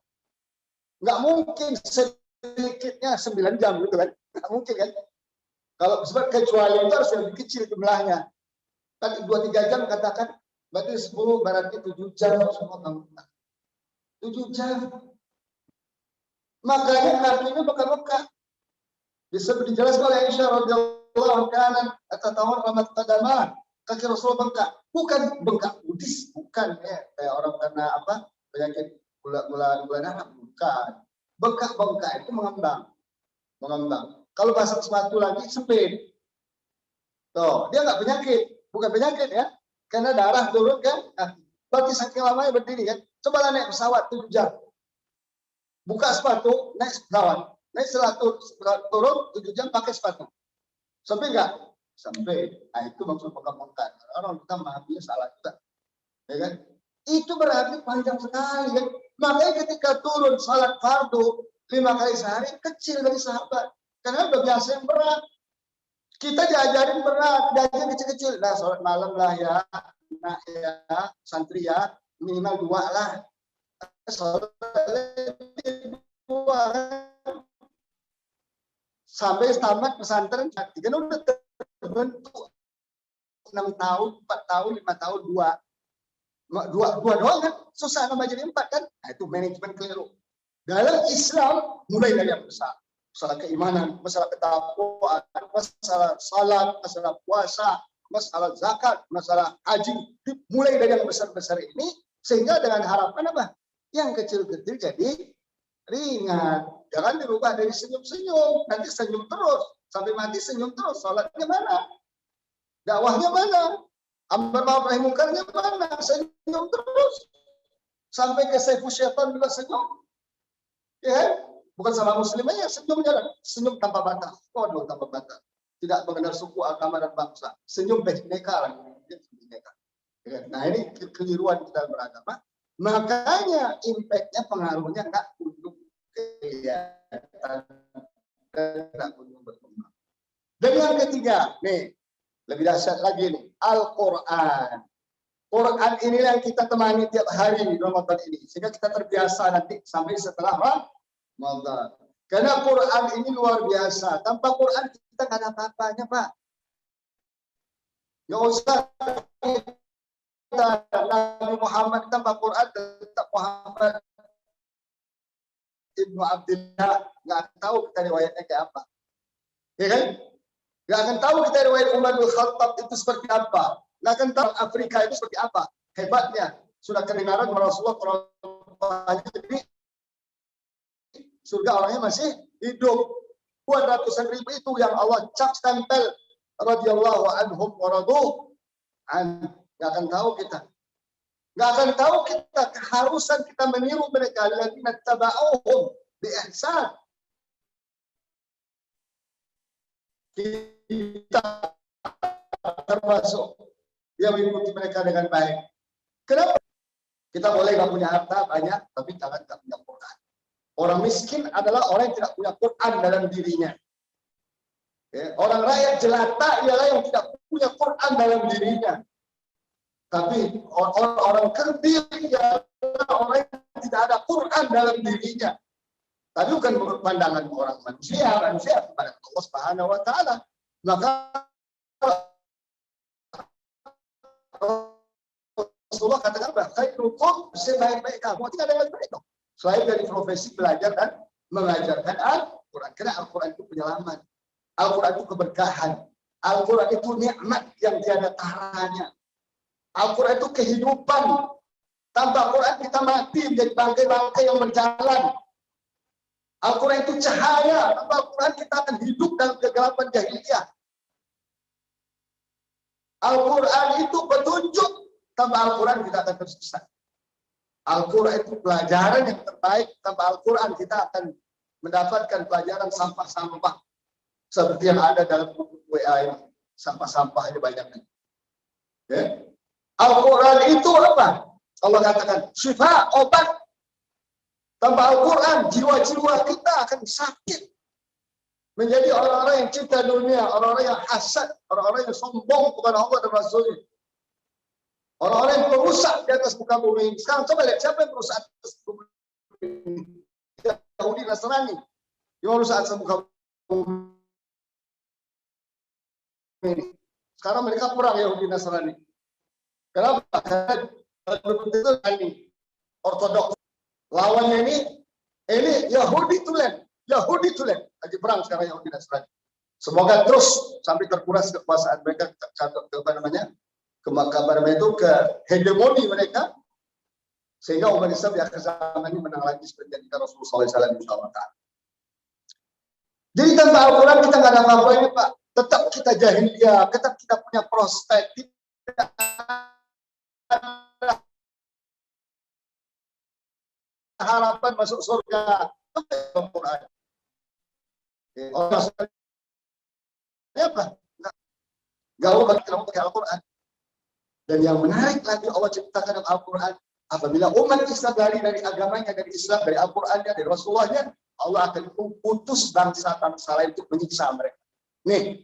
Nggak mungkin sedikitnya 9 jam gitu kan? Nggak mungkin kan? Kalau sebab kecuali itu harus lebih kecil jumlahnya. Kan 2-3 jam katakan, berarti 10 berarti 7 jam semua bangun. 7 jam. Makanya kakinya bengkak-bengkak. Bisa dijelaskan oleh Aisyah radhiyallahu anha, atatawar ramat qadamah, kaki Rasulullah bengkak. Bukan bengkak Buddhis, bukan ya kayak orang karena apa? Penyakit gula darah, bukan. Bengkak-bengkak itu mengembang. Kalau pasang sepatu lagi sempit. Tuh, dia nggak penyakit, bukan penyakit ya. Karena darah turun kan. Nah, berarti saking lamanya berdiri kan. Cobalah naik pesawat 7 jam. Buka sepatu, naik pesawat. Naik setelah turun 7 jam pakai sepatu. Sampai nggak? Sampai. Nah, itu maksud bengkak-bengkak. Orang kita memahaminya salah juga. Ya kan? Itu berarti panjang sekali kan. Makanya ketika turun salat fardu 5 kali sehari, kecil dari sahabat. Karena udah biasa yang berat. Kita diajarin berat, diajarin kecil-kecil. Nah, sholat malam lah ya, nah ya, santri ya, minimal 2 lah. Sholat 2. Sampai tamat pesantren, kan udah terbentuk 6 tahun, 4 tahun, 5 tahun, 2 doang kan. Susah nambah jadi 4 kan. Nah, itu manajemen keliru. Dalam Islam, mulai dari yang besar. Masalah keimanan, masalah ketakwaan, masalah salat, masalah puasa, masalah zakat, masalah haji, mulai dari yang besar-besar ini, sehingga dengan harapan apa? Yang kecil-kecil jadi ringan. Jangan dirubah dari senyum-senyum, nanti senyum terus, sampai mati senyum terus. Salatnya mana? Dakwahnya mana? Amar ma'ruf nahi mungkarnya mana? Senyum terus. Sampai ke Saiful Syaitan juga senyum. Ya, bukan sama muslim aja senyum jalan, senyum tanpa batas. Waduh, tanpa batas. Tidak mengenal suku, agama dan bangsa. Senyum bineka. Nah, ini kekeliruan kita beragama. Makanya impact-nya, pengaruhnya nggak untuk kelihatan, nggak untuk berkembang. Dan yang ketiga, nih lebih dahsyat lagi nih, Al-Quran. Quran inilah yang kita temani tiap hari di Ramadan ini. Sehingga kita terbiasa nanti sampai setelah Ramadan. Karena Quran ini luar biasa. Tanpa Quran kita nggak ada apa-apanya, Pak. Nggak usah kita Nabi Muhammad tanpa Quran tetap Muhammad Ibnu Abdillah. Nggak akan tahu kita riwayatnya kayak apa. Ya kan? Nggak akan tahu kita riwayat Umar bin Khattab itu seperti apa. Nggak akan tahu Afrika itu seperti apa. Hebatnya. Sudah kedengaran Rasulullah orang jadi surga orangnya masih hidup. Buat ratusan ribu itu yang Allah cap stempel radhiyallahu anhum wa radu an. Nggak akan tahu kita. Nggak akan tahu kita keharusan kita meniru mereka alladzina tabauhum bi ihsan. Kita termasuk yang mengikuti mereka dengan baik. Kenapa? Kita boleh nggak punya harta banyak, tapi jangan nggak punya Quran. Orang miskin adalah orang yang tidak punya Quran dalam dirinya. Ya, orang rakyat jelata ialah yang tidak punya Quran dalam dirinya. Tapi orang kerdil ialah orang yang tidak ada Quran dalam dirinya. Tapi bukan pandangan orang manusia kepada Allah Subhanahu wa taala. Maka Rasulullah katakan bahwa khairukum sebaik-baik kamu. Tidak ada yang lebih baik dong. Selain dari profesi belajar dan mengajarkan Al-Quran. Karena Al-Quran itu penyelamat. Al-Quran itu keberkahan. Al-Quran itu nikmat yang tiada taranya. Al-Quran itu kehidupan. Tanpa Al-Quran kita mati menjadi bangkai-bangkai yang berjalan. Al-Quran itu cahaya. Tanpa Al-Quran kita akan hidup dalam kegelapan jahiliyah. Al-Quran itu petunjuk. Tanpa Al-Quran kita akan tersesat. Al-Quran itu pelajaran yang terbaik. Tanpa Al-Quran kita akan mendapatkan pelajaran sampah-sampah. Seperti yang ada dalam buku WA ini. Sampah-sampah ini banyaknya. Okay. Al-Quran itu apa? Allah katakan, syifa, obat. Tanpa Al-Quran, jiwa-jiwa kita akan sakit. Menjadi orang-orang yang cinta dunia, orang-orang yang hasad, orang-orang yang sombong kepada Allah dan Rasulnya. Orang-orang yang perusak di atas muka bumi. Sekarang coba lihat, siapa yang perusak di atas muka bumi? Yahudi Nasrani. Yang merusak atas muka bumi. Sekarang mereka perang Yahudi Nasrani. Kenapa? Karena ini ortodoks. Lawannya ini Yahudi tulen. Yahudi tulen. Lagi perang sekarang Yahudi Nasrani. Semoga terus sampai terkuras kekuasaan mereka, ke hegemoni mereka, sehingga umat Islam di akhir zaman ini menang lagi seperti yang kita Rasulullah SAW insyaAllah. Jadi tanpa Al-Quran kita nggak ada apa-apa, Pak. Tetap kita jahiliyah, tetap kita punya prospek. Tidak harapan masuk surga. Al-Quran. Orang apa? Gaul bagi kita pakai Al-Quran. Dan yang menarik lagi Allah ciptakan dalam Al-Quran, apabila umat Islam dari agamanya, dari Islam, dari Al-Qurannya, dari Rasulullahnya, Allah akan utus bangsa-bangsa lain untuk menyiksa mereka. Nih,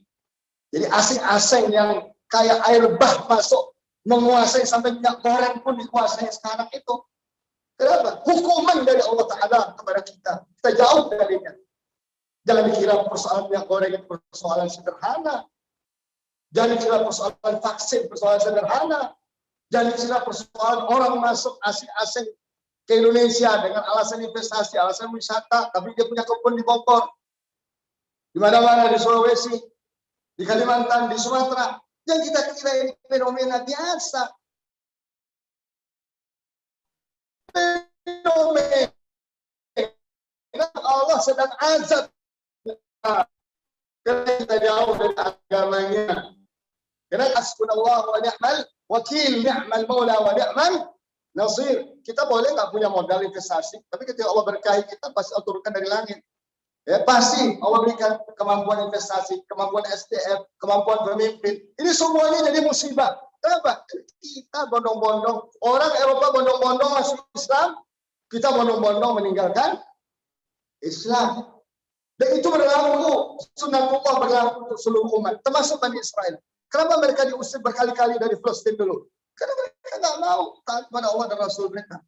jadi asing-asing yang kayak air bah masuk, menguasai sampai minyak goreng pun dikuasai sekarang itu. Kenapa? Hukuman dari Allah Ta'ala kepada kita. Kita jauh darinya. Jangan dikira persoalan minyak goreng itu persoalan sederhana. Jangan dikira persoalan vaksin persoalan sederhana. Jangan dikira persoalan orang masuk asing-asing ke Indonesia dengan alasan investasi, alasan wisata, tapi dia punya kebun di Bogor. Di mana-mana, di Sulawesi, di Kalimantan, di Sumatera. Yang kita kira ini fenomena biasa. Fenomena Allah sedang azab. Karena kita jauh dari agamanya. Karena hasbunallah wa ni'mal wakil, ni'mal maula wa ni'mal nasir. Kita boleh nggak punya modal investasi, tapi ketika Allah berkahi kita pasti Allah turunkan dari langit. Ya, pasti Allah berikan kemampuan investasi, kemampuan SDM, kemampuan pemimpin. Ini semuanya jadi musibah. Kenapa? Kita bondong-bondong, orang Eropa bondong-bondong masuk Islam, kita bondong-bondong meninggalkan Islam. Dan itu berlaku, sunnatullah berlaku untuk seluruh umat, termasuk Bani Israel. Kenapa mereka diusir berkali-kali dari Palestina dulu? Karena mereka nggak mau taat kepada Allah dan Rasul mereka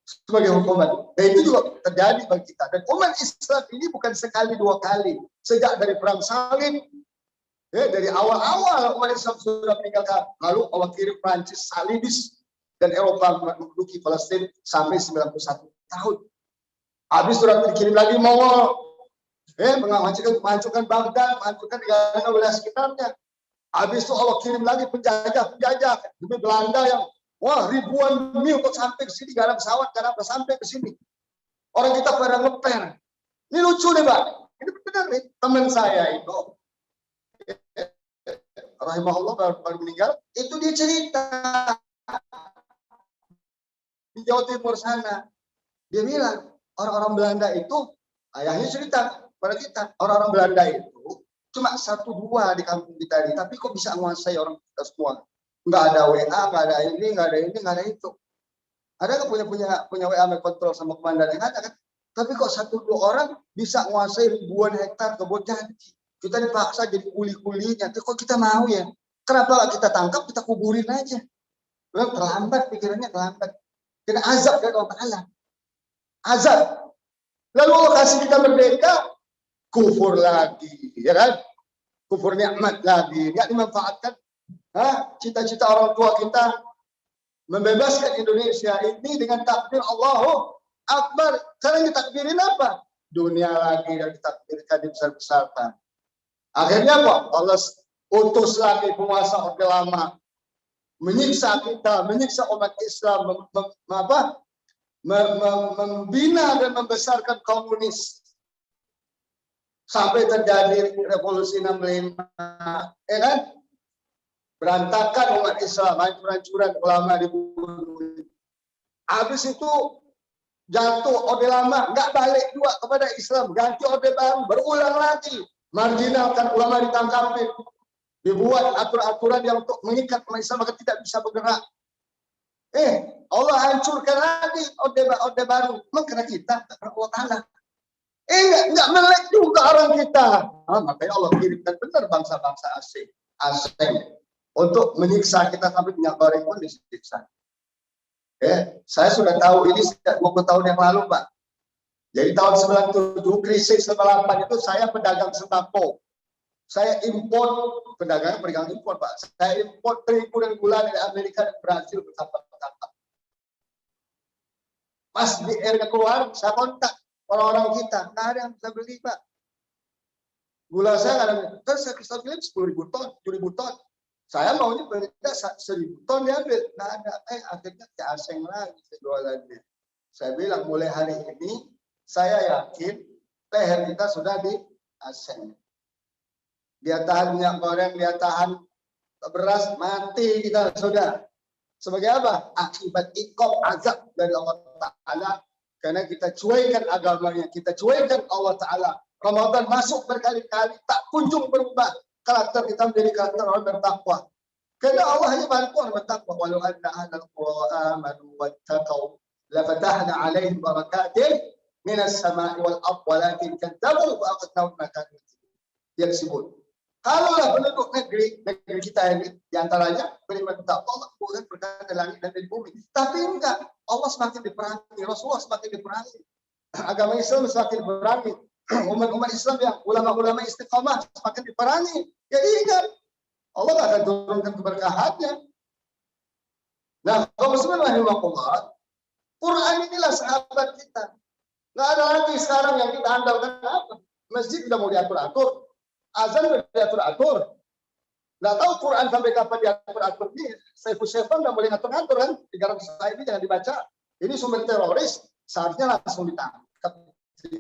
sebagai hukuman. Dan itu juga terjadi bagi kita. Dan umat Islam ini bukan sekali dua kali. Sejak dari perang salib, ya, dari awal-awal umat Islam sudah meninggalkan. Lalu Allah kirim Prancis salibis dan Eropa menduduki Palestina sampai 91 tahun. Habis sudah dikirim lagi Mongol, menghancurkan Baghdad, menghancurkan negara wilayah sekitarnya. Habis itu Allah kirim lagi penjajah demi Belanda yang ribuan mil untuk sampai ke sini, gak ada pesawat, gak ada sampai ke sini. Orang kita pada ngeper. Ini lucu nih, Pak. Ini benar nih. Teman saya itu, rahimahullah baru meninggal, itu dia cerita di Jawa Timur sana. Dia bilang orang-orang Belanda itu, ayahnya cerita pada kita, orang-orang Belanda itu cuma 1-2 di kampung kita ini, tapi kok bisa menguasai orang kita semua? Nggak ada WA, nggak ada ini, nggak ada itu. Ada nggak punya WA kontrol sama komandan yang ada kan? Tapi kok 1-2 orang bisa menguasai ribuan hektar kebun janji. Kita dipaksa jadi kuli-kulinya. Kok kita mau ya? Kenapa kita tangkap, kita kuburin aja? Terlambat, pikirannya terlambat. Kena azab dari Allah Ta'ala. Azab. Lalu Allah kasih kita merdeka, kufur lagi, ya kan? Kufur nikmat lagi, nggak dimanfaatkan. Cita-cita orang tua kita membebaskan Indonesia ini dengan takbir Allahu Akbar. Sekarang ditakbirin apa? Dunia lagi yang ditakbirkan dibesar-besarkan. Akhirnya apa? Allah utus lagi penguasa Orde Lama menyiksa kita, menyiksa umat Islam, membina dan membesarkan komunis sampai terjadi revolusi 65, ya kan? Berantakan umat Islam, hancur-hancuran ulama dibunuh. Habis itu jatuh orde lama, nggak balik juga kepada Islam, ganti orde baru, berulang lagi, marginalkan ulama, ditangkapin, dibuat aturan-aturan yang untuk mengikat umat Islam maka tidak bisa bergerak. Allah hancurkan lagi orde baru, karena kita Allah Ta'ala. Nggak melek juga orang kita. Makanya Allah kirimkan benar bangsa-bangsa asing untuk menyiksa kita sampai minyak goreng pun disiksa. Saya sudah tahu ini sejak 20 tahun yang lalu, Pak. Jadi tahun 97, krisis 98 itu saya pedagang sembako. Saya impor, pedagang impor, Pak. Saya impor terigu dan gula dari Amerika dan Brazil bertahap-tahap. Pas di airnya keluar, saya kontak orang-orang kita. Nggak ada yang bisa beli, Pak. Gula saya nggak ada. Kan saya bilang 10.000 ton, 7.000 ton. Saya maunya beli 1.000 ton diambil. Nggak ada. Akhirnya ke asing lagi jualannya. Saya bilang mulai hari ini, saya yakin leher kita sudah di asing. Dia tahan minyak goreng, dia tahan beras, mati kita sudah. Sebagai apa? Akibat iqab azab dari Allah Ta'ala. Karena kita cuaikan agamanya, kita cuaikan Allah Ta'ala. Ramadan masuk berkali-kali, tak kunjung berubah. Karakter kita menjadi karakter orang bertakwa. Karena Allah hanya bantu orang bertakwa. Walau anna ahlal qura amanu wattaqau lafatahna 'alaihim barakatin minas sama'i wal ardh walakin kadzabu wa aqadnahum ma kanu yaksibun. Kalaulah penduduk negeri kita ini diantaranya beriman kepada Allah, bukan berkata dari langit dan dari bumi. Tapi enggak, Allah semakin diperangi, Rasulullah semakin diperangi, agama Islam semakin diperangi, umat-umat Islam yang ulama-ulama istiqamah semakin diperangi. Ya ingat, Allah akan turunkan keberkahannya. Nah, kalau bismillahirrahmanirrahim, Quran inilah sahabat kita. Nggak ada lagi sekarang yang kita andalkan apa? Masjid sudah mau diatur-atur, azan sudah diatur-atur. Nggak tahu Quran sampai kapan diatur-atur. Ini Saiful Syaitan nggak boleh ngatur-ngatur kan? 300 ayat ini jangan dibaca. Ini sumber teroris, seharusnya langsung ditangkap.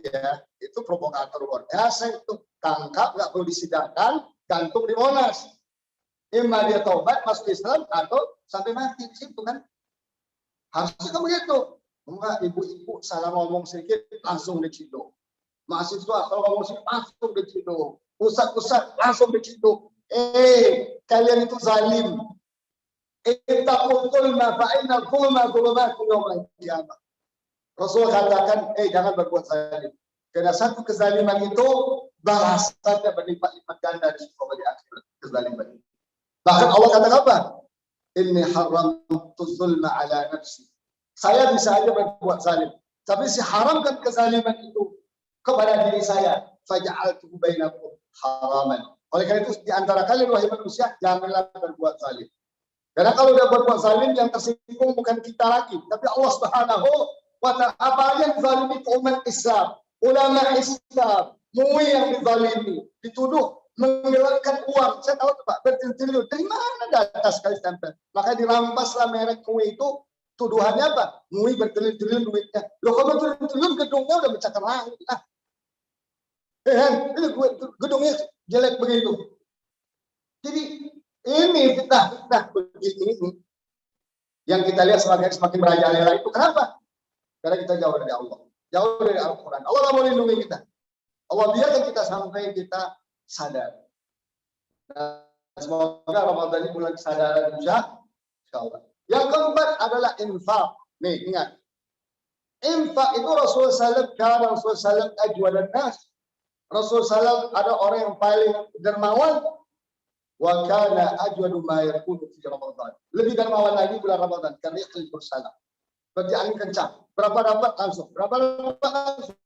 Ya, itu provokator luar biasa itu. Tangkap, nggak perlu disidangkan, gantung di Monas. Imma dia taubat, masuk Islam, atau sampai mati di situ kan. Harusnya kamu gitu. Enggak, ibu-ibu salah ngomong sedikit, langsung diciduk. Mahasiswa kalau ngomong sedikit, langsung diciduk. Pusat-pusat, langsung diciduk. Kalian itu zalim. Ittaqul zulma fa'inna zulma zulumatun yawmal qiyamah. Rasul katakan, jangan berbuat zalim. Karena satu kezaliman itu balasannya berlipat-lipat ganda di akhirat kezaliman. Bahkan Allah katakan apa? Inni haramtu zulma ala nafsi. Saya bisa aja berbuat zalim, tapi saya haramkan kezaliman itu kepada diri saya. Faja'altuhu bainakum haraman. Oleh karena itu di antara kalian wahai manusia janganlah berbuat zalim. Karena kalau udah berbuat zalim yang tersinggung bukan kita lagi, tapi Allah Subhanahu wa Ta'ala. Apa yang dizalimi umat Islam, ulama Islam, MUI yang dizalimi, dituduh menggelapkan uang. Saya tahu Pak, bertriliun. Dari mana data sekali stempel? Maka dirampaslah merek MUI itu. Tuduhannya apa? MUI bertriliun duitnya. Loh kalau bertriliun gedungnya udah mencatat langit. Gedungnya jelek begitu. Jadi ini fitnah begini yang kita lihat semakin merajalela itu. Kenapa? Karena kita jauh dari Allah, jauh dari Al-Quran. Allah nggak mau lindungi kita. Allah biarkan kita sampai kita sadar. Nah, semoga Ramadan ini bulan kesadaran insya Allah. Yang keempat adalah infak. Nih ingat, infak itu Rasulullah SAW, karena Rasulullah SAW ajwadan nas. Rasulullah SAW ada orang yang paling dermawan. Wa kana ajwadu ma yakunu fi Ramadan. Lebih dermawan lagi bulan Ramadan karena itu bersalah. Berarti angin kencang. Berapa dapat langsung. Berapa dapat langsung.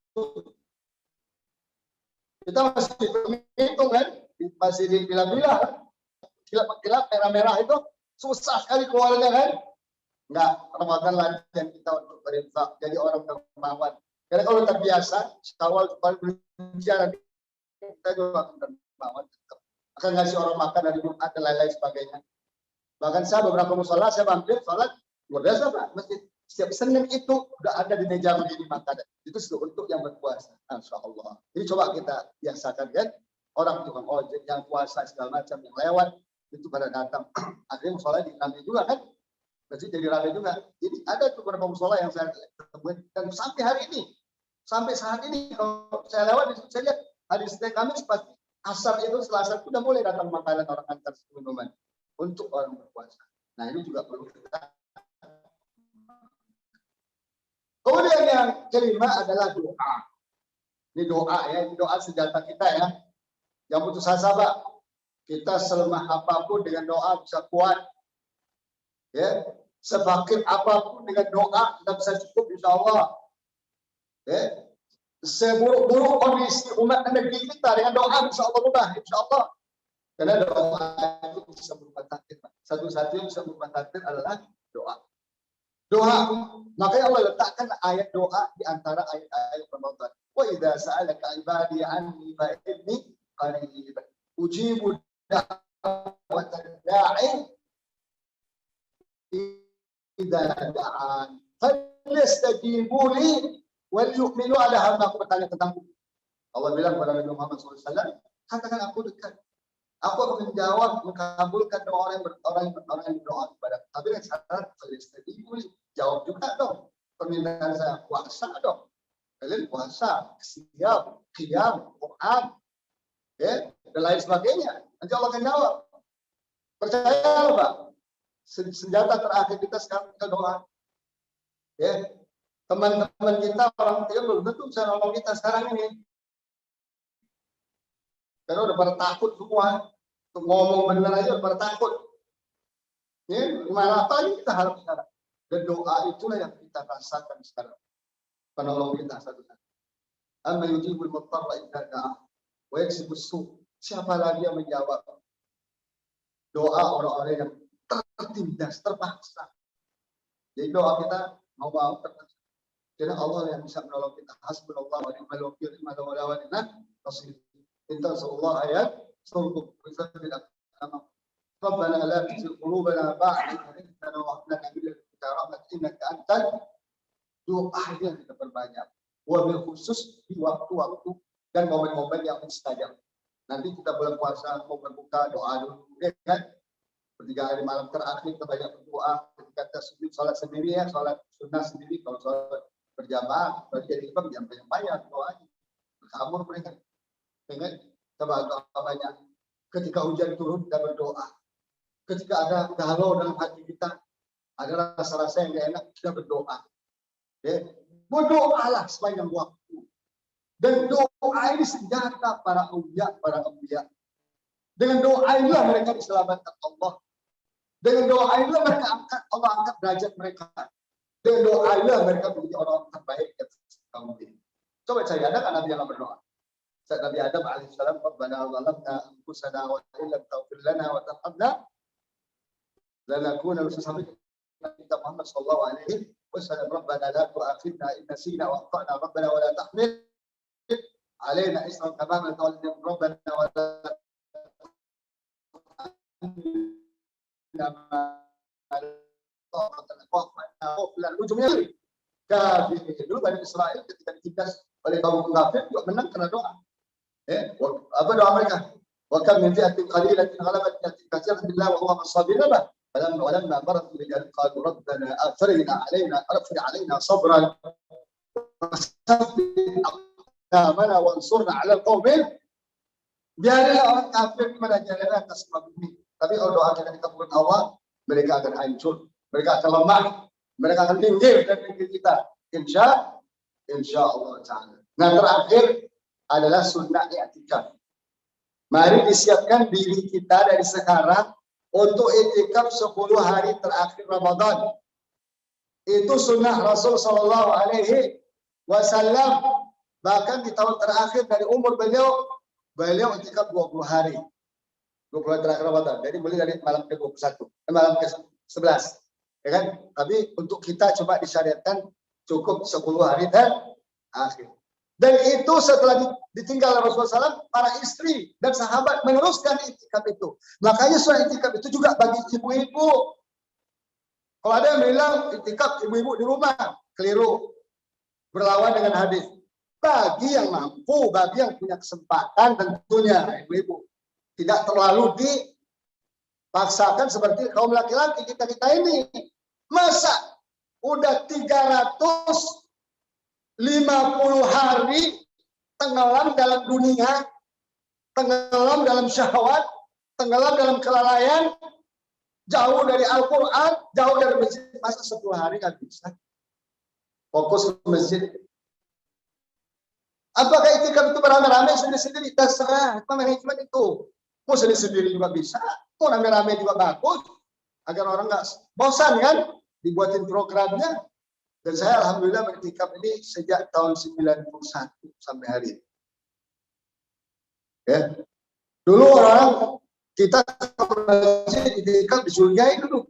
Kita masih hitung kan, masih dipilah-pilah. Kilap merah-merah itu susah sekali keluarnya kan. Enggak, Ramadan latihan kita untuk berinfak. Jadi orang dermawan. Karena kalau terbiasa, awal berbicara kita juga akan dermawan. Akan ngasih orang makan dari Jumat dan lain-lain sebagainya. Bahkan saya beberapa musola saya mampir sholat luar biasa Pak, masjid. Setiap Senin itu udah ada di meja begini makanan. Itu untuk yang berpuasa. Insya Allah. Jadi coba kita biasakan kan. Orang tukang ojek yang puasa segala macam yang lewat itu pada datang. Akhirnya musola ramai juga kan. Masjid jadi ramai juga. Jadi ada tuh beberapa musola yang saya temuin. Dan sampai hari ini, sampai saat ini kalau saya lewat di situ saya lihat hari Senin Kamis pasti asar itu Selasa itu udah mulai datang makanan orang antar minuman untuk orang berpuasa. Nah ini juga perlu kita. Kemudian yang kelima adalah doa. Ini doa ya, ini doa senjata kita ya. Yang putus asa Pak, kita selemah apapun dengan doa bisa kuat. Ya, sefakir apapun dengan doa kita bisa cukup insya Allah. Ya, seburuk-buruk kondisi umat dan negeri kita dengan doa insya Allah mudah, insya Allah. Karena doa itu bisa berubah takdir. Satu-satunya bisa berubah takdir adalah doa. Doa, makanya Allah letakkan ayat doa di antara ayat-ayat Ramadan. Wa idza sa'alaka ibadi anni fa inni qarib. Ujibu da'watad da'i idza da'an. Falyastajibu li wal yu'minu ala hamba. Aku bertanya tentang Allah bilang kepada Nabi Muhammad SAW, katakan aku dekat. Aku akan menjawab, mengabulkan doa orang yang berdoa kepada. Tapi dengan syarat jawab juga dong. Permintaan saya puasa dong. Kalian puasa, siap, qiyam, Quran, ya, dan lain sebagainya. Nanti Allah akan jawab. Percaya Pak. Senjata terakhir kita sekarang kita doa. Ya, teman-teman kita orang ketiga belum tentu bisa nolong kita sekarang ini. Karena udah pada takut semua. Untuk ngomong benar aja udah pada takut. Ya, gimana apa lagi kita harap sekarang. Dan doa itulah yang kita rasakan sekarang. Penolong kita satu-satu. Amma yujibul muttarra idza da'a wa yaksibus su'. Siapa lagi yang menjawab doa orang-orang yang tertindas, terpaksa. Jadi doa kita mau terpaksa. Karena Allah yang bisa menolong kita. Hasbunallah wa ni'mal wakil, ni'mal mawla wa ni'mal nasir. Inta sallallahu ayat surga bisa Rabbana la tuzigh qulubana ba'da idh hadaytana wa hab lana min ladunka rahmatan innaka antal doa yang kita perbanyak. Wabil khusus di waktu-waktu dan momen-momen yang mustajab. Nanti kita bulan puasa mau berbuka doa dulu, ya kan? Ketika hari malam terakhir kita banyak berdoa. Ketika kita sujud sholat sendiri ya, sholat sunnah sendiri. Kalau sholat berjamaah, berarti jadi imam yang banyak doanya. Berkamur mereka. Dengan kita banyak. Ketika hujan turun kita berdoa. Ketika ada galau dalam hati kita, ada rasa-rasa yang tidak enak, kita berdoa. Ya. Berdoalah sepanjang waktu. Dan doa ini senjata para awliya, para anbiya. Dengan doa inilah mereka diselamatkan Allah. Dengan doa inilah mereka Allah angkat derajat mereka. Dengan doa inilah mereka menjadi orang terbaik yang kaum ini. Coba cari, ada kan Nabi yang berdoa? Saat Nabi Adam alaihissalam, Rabbana zalamna anfusana wa illam taghfir lana wa tarhamna lanakuna sampai kita Muhammad sallallahu alaihi wasallam, Rabbana la tu'akhidna in nasina wa akhtana, Rabbana wa la tahmil alaina isran kama hamaltahu Rabbana wa la ujungnya kafir. Dulu Bani Israel ketika ditindas oleh kaum kafir juga menang karena doa. Apa doa mereka? Wa kam min fi'atin qalilatin ghalabat fi'atin katsiratan billahi wa huwa as-sabirin. ولما مرت بالرجال قالوا ربنا افرغ علينا صبرا وثبت اقدامنا وانصرنا على القوم. Biarlah orang kafir pada jalan atas bumi. Tapi kalau doa kita dikabulkan Allah, mereka akan hancur, mereka akan lemah, mereka akan tinggi dari negeri kita. Insya Allah Taala. Nah terakhir adalah sunnah i'tikaf. Mari disiapkan diri kita dari sekarang untuk i'tikaf 10 hari terakhir Ramadan. Itu sunnah Rasul Sallallahu Alaihi Wasallam. Bahkan di tahun terakhir dari umur beliau i'tikaf 20 hari. 20 hari terakhir Ramadan. Jadi mulai dari malam ke-21, malam ke-11. Ya kan? Tapi untuk kita coba disyariatkan cukup 10 hari terakhir. Dan itu setelah ditinggal Rasulullah SAW, para istri dan sahabat meneruskan itikaf itu. Makanya soal itikaf itu juga bagi ibu-ibu. Kalau ada yang bilang itikaf ibu-ibu di rumah, keliru. Berlawan dengan hadis. Bagi yang mampu, bagi yang punya kesempatan tentunya ibu-ibu. Tidak terlalu dipaksakan seperti kaum laki-laki kita-kita ini. Masa udah 350 hari tenggelam dalam dunia, tenggelam dalam syahwat, tenggelam dalam kelalaian, jauh dari Al-Quran, jauh dari masjid. Masa 10 hari nggak bisa fokus ke masjid? Apakah itikaf itu beramai-ramai sendiri-sendiri? Terserah, itu manajemen itu. Mau sendiri-sendiri juga bisa, mau rame-rame juga bagus, agar orang nggak bosan kan, dibuatin programnya. Dan saya alhamdulillah beriktikaf ini sejak tahun 91 sampai hari ini. Ya. Dulu orang kita masjid itikaf disuruhnya dulu.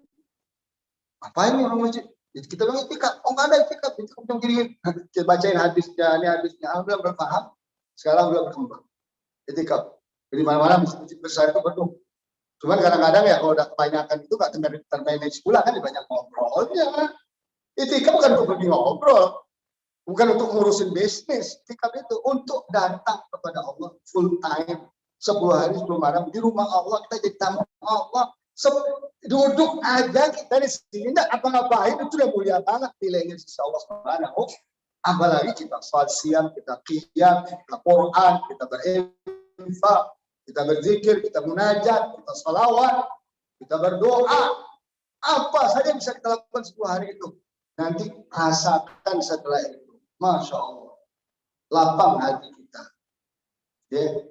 Apa ini orang masjid? Kita bilang itikaf, oh nggak ada itikaf yang gini. Kita bacain hadisnya, ini hadisnya. Alhamdulillah berpaham. Sekarang belum berkembang. Itikaf. Jadi mana-mana masjid besar itu penuh. Cuman kadang-kadang ya kalau udah kebanyakan itu nggak termanage pula kan, banyak ngobrolnya. Itikaf bukan untuk pergi ngobrol, bukan untuk ngurusin bisnis. Itikaf itu untuk datang kepada Allah full time, 10 hari 10 malam di rumah Allah, kita jadi tamu Allah. Duduk aja kita di sini, nggak apa-ngapain, itu udah mulia banget nilainya sisi Allah Subhanahu. Apalagi kita sholat siang, kita qiyam, kita Quran, kita berinfak, kita berzikir, kita munajat, kita sholawat, kita berdoa. Apa saja bisa kita lakukan 10 hari itu. Nanti rasakan setelah itu, Masya Allah, lapang hati kita, ya.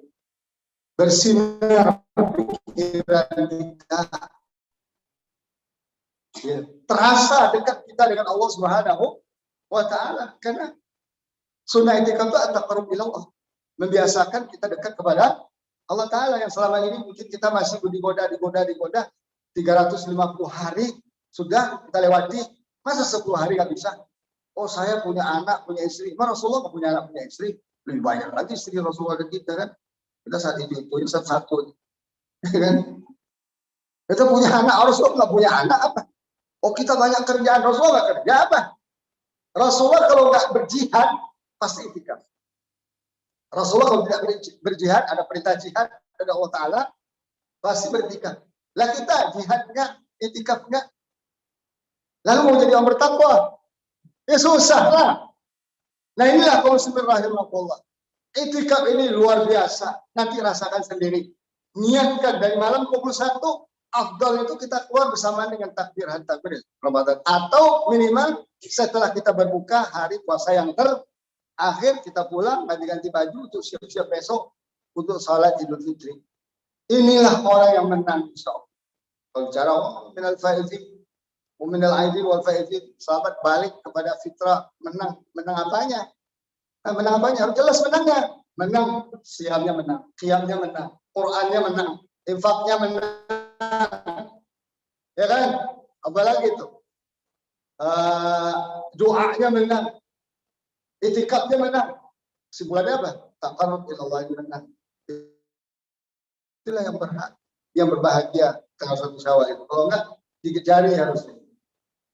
Bersinar pikiran kita, ya. Terasa dekat kita dengan Allah Subhanahu wa Ta'ala. Karena sunnah itikaf itu at-taqarrub ila Allah, membiasakan kita dekat kepada Allah Ta'ala yang selama ini mungkin kita masih digoda 350 hari sudah kita lewati. Masa 10 hari nggak bisa? Oh saya punya anak, punya istri. Mana Rasulullah punya anak, punya istri? Lebih banyak lagi istri Rasulullah dan kita kan. Kita saat itu punya satu-satu. Kan? Kita punya anak, Rasulullah nggak punya anak apa? Oh kita banyak kerjaan, Rasulullah nggak kerja apa? Rasulullah kalau nggak berjihad, pasti itikaf. Rasulullah kalau tidak berjihad, ada perintah jihad, ada Allah Ta'ala, pasti bertikaf. Lah kita jihadnya, itikafnya, lalu mau jadi orang bertakwa, ya susah lah. Nah inilah bismillahirrahmanirrahim. Itikaf ini luar biasa. Nanti rasakan sendiri. Niatkan dari malam 21, afdal itu kita keluar bersamaan dengan takbir Ramadan. Atau minimal setelah kita berbuka hari puasa yang terakhir, kita pulang, ganti-ganti baju untuk siap-siap besok untuk salat Idul Fitri. Inilah orang yang menang, insya Allah. Kalau bicara minal faizin, minal aidin wal faizin, sahabat balik kepada fitrah, menang apanya? Menang apanya? Harus jelas menangnya. Menang siamnya menang, qiyamnya menang, Qur'annya menang, infaknya menang. Ya kan? Apalagi itu? Doanya menang, itikafnya menang. Kesimpulannya apa? Taqarrub ila Allah menang. Itulah yang berhak, yang berbahagia tanggal 1 Syawal itu. Kalau enggak gigit jari harusnya.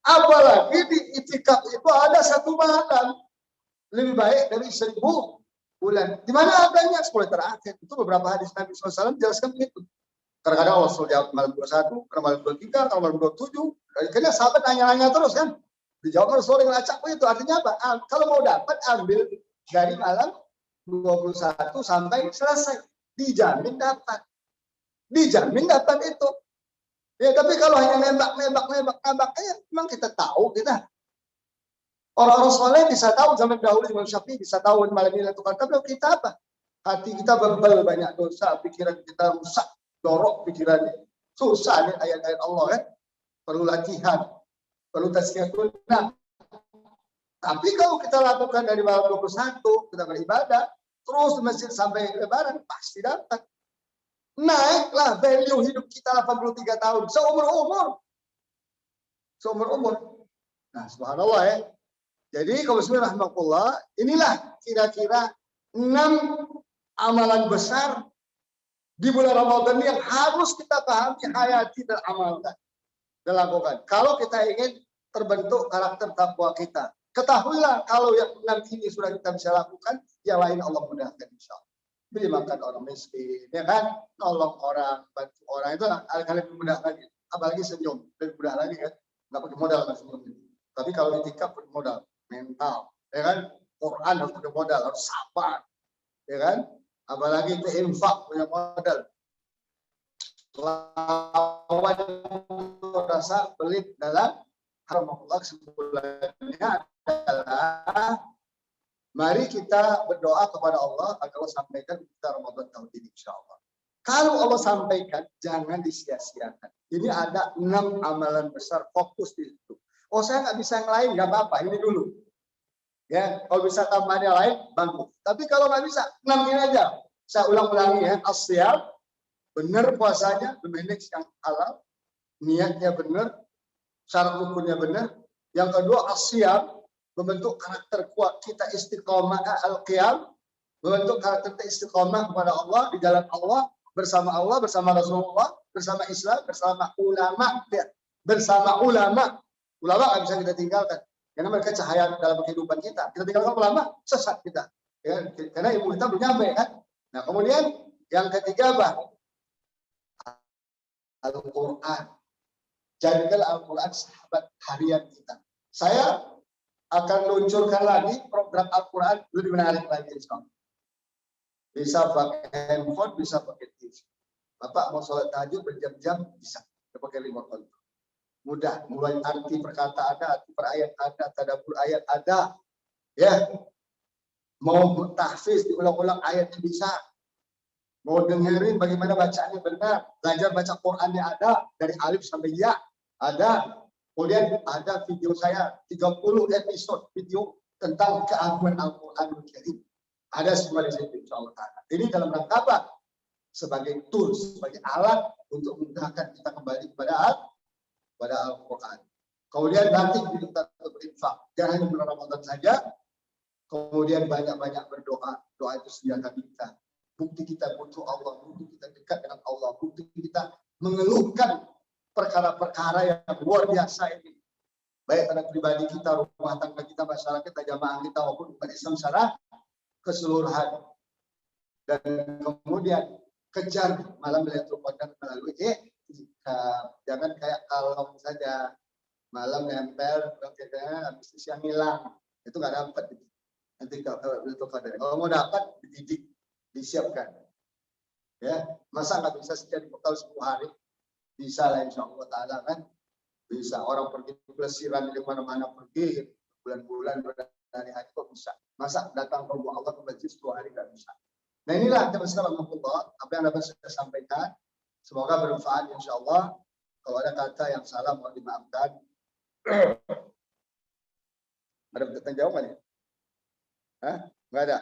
Apalagi di itikaf itu ada 1 malam lebih baik dari 1000 bulan. Di mana adanya 10 terakhir. Itu beberapa hadis Nabi SAW jelaskan begitu. Kadang-kadang Allah jawab malam 21, kadang malam 23, kadang malam 27. Karena sahabat nanya-nanya terus kan. Dijawab Rasul dengan acak itu. Artinya apa? Kalau mau dapat, ambil dari malam 21 sampai selesai. Dijamin dapat. Dijamin dapat itu. Ya, tapi kalau hanya nembak, ya memang kita tahu kita. Orang-orang soleh bisa tahu zaman dahulu Imam Syafi'i bisa tahu malam ini Lailatul Qadar. Tapi kita apa? Hati kita bebel, banyak dosa, pikiran kita rusak, dorok pikirannya. Susah nih ayat-ayat Allah kan. Perlu latihan, perlu tazkiyatun nafs. Tapi kalau kita lakukan dari malam 21, kita beribadah, terus di masjid sampai Lebaran, pasti dapat. Naiklah value hidup kita 83 tahun. Seumur-umur. Nah, subhanallah ya. Jadi kaum muslimin rahimakumullah, inilah kira-kira 6 amalan besar di bulan Ramadan yang harus kita pahami, hayati dan amalkan dan lakukan. Kalau kita ingin terbentuk karakter takwa kita, ketahuilah kalau yang 6 ini sudah kita bisa lakukan, yang lain Allah mudahkan insya Allah. Beri makan orang miskin, ya kan? Nolong orang, bantu orang, itu kali lebih mudah lagi. Apalagi senyum, lebih mudah lagi kan? Nggak pakai modal kan senyum. Tapi kalau itikaf pakai modal, mental, ya kan? Quran harus pakai modal, harus sabar, ya kan? Apalagi itu infak punya modal. Lawan rasa pelit dalam haram Allah sebulannya adalah mari kita berdoa kepada Allah agar Allah sampaikan kita Ramadan tahun ini insya Allah. Kalau Allah sampaikan, jangan disia-siakan. Ini ada 6 amalan besar, fokus di situ. Oh saya nggak bisa yang lain, nggak apa-apa, ini dulu. Ya, kalau bisa tambahan yang lain, bagus. Tapi kalau nggak bisa, 6 ini aja. Saya ulang-ulangi ya, as-siyam, benar puasanya, manage yang halal, niatnya benar, syarat rukunnya benar. Yang kedua, as-siyam, membentuk karakter kuat kita istiqomah al-qiyam, membentuk karakter kita istiqomah kepada Allah, di jalan Allah, bersama Rasulullah, bersama Islam, bersama ulama, ya. Bersama ulama. Ulama nggak bisa kita tinggalkan. Karena mereka cahaya dalam kehidupan kita. Kita tinggalkan ulama, sesat kita. Ya, karena ilmu kita belum nyampe kan. Nah kemudian yang ketiga apa? Al-Quran. Jadikan Al-Quran sahabat harian kita. Saya akan luncurkan lagi program Al-Quran lebih menarik lagi. Bisa pakai handphone, bisa pakai TV. Bapak mau sholat tahajud berjam-jam, bisa. Pakai remote control. Mudah, mulai arti perkata ada, arti per ayat ada, tadabbur ayat ada. Ya, mau tahfiz diulang-ulang ayatnya bisa. Mau dengerin bagaimana bacaannya benar, belajar baca Qurannya ada, dari alif sampai ya ada. Kemudian ada video saya 30 episode video tentang keagungan Al-Quranul Karim. Ada semua di situ insyaallah. Ini dalam rangka apa? Sebagai tools, sebagai alat untuk memudahkan kita kembali kepada Al-Quran. Kemudian nanti kita berinfak. Jangan hanya bulan Ramadan saja. Kemudian banyak-banyak berdoa. Doa itu senjata kita. Bukti kita butuh Allah. Bukti kita dekat dengan Allah. Bukti kita mengeluhkan perkara-perkara yang luar biasa ini. Baik pada pribadi kita, rumah tangga kita, masyarakat kita, jamaah kita, maupun umat Islam secara keseluruhan. Dan kemudian kejar malam Lailatul Qadar melalui jangan kayak kalong saja, malam nempel habis itu siang hilang, itu nggak dapat. Nanti kalau mau dapat dididik, disiapkan, ya. Masa nggak bisa setiap bekal 10 hari? Bisa lah insyaallah taala kan, bisa. Orang pergi pelesiran di mana-mana, pergi bulan-bulan berhari-hari kok bisa. Masa datang ke rumah Allah ke masjid 10 hari nggak bisa. Nah inilah apa yang dapat saya sampaikan. Semoga bermanfaat insyaallah. Kalau ada kata yang salah mohon dimaafkan. Ada pertanyaan jawaban ya? Hah? Nggak ada.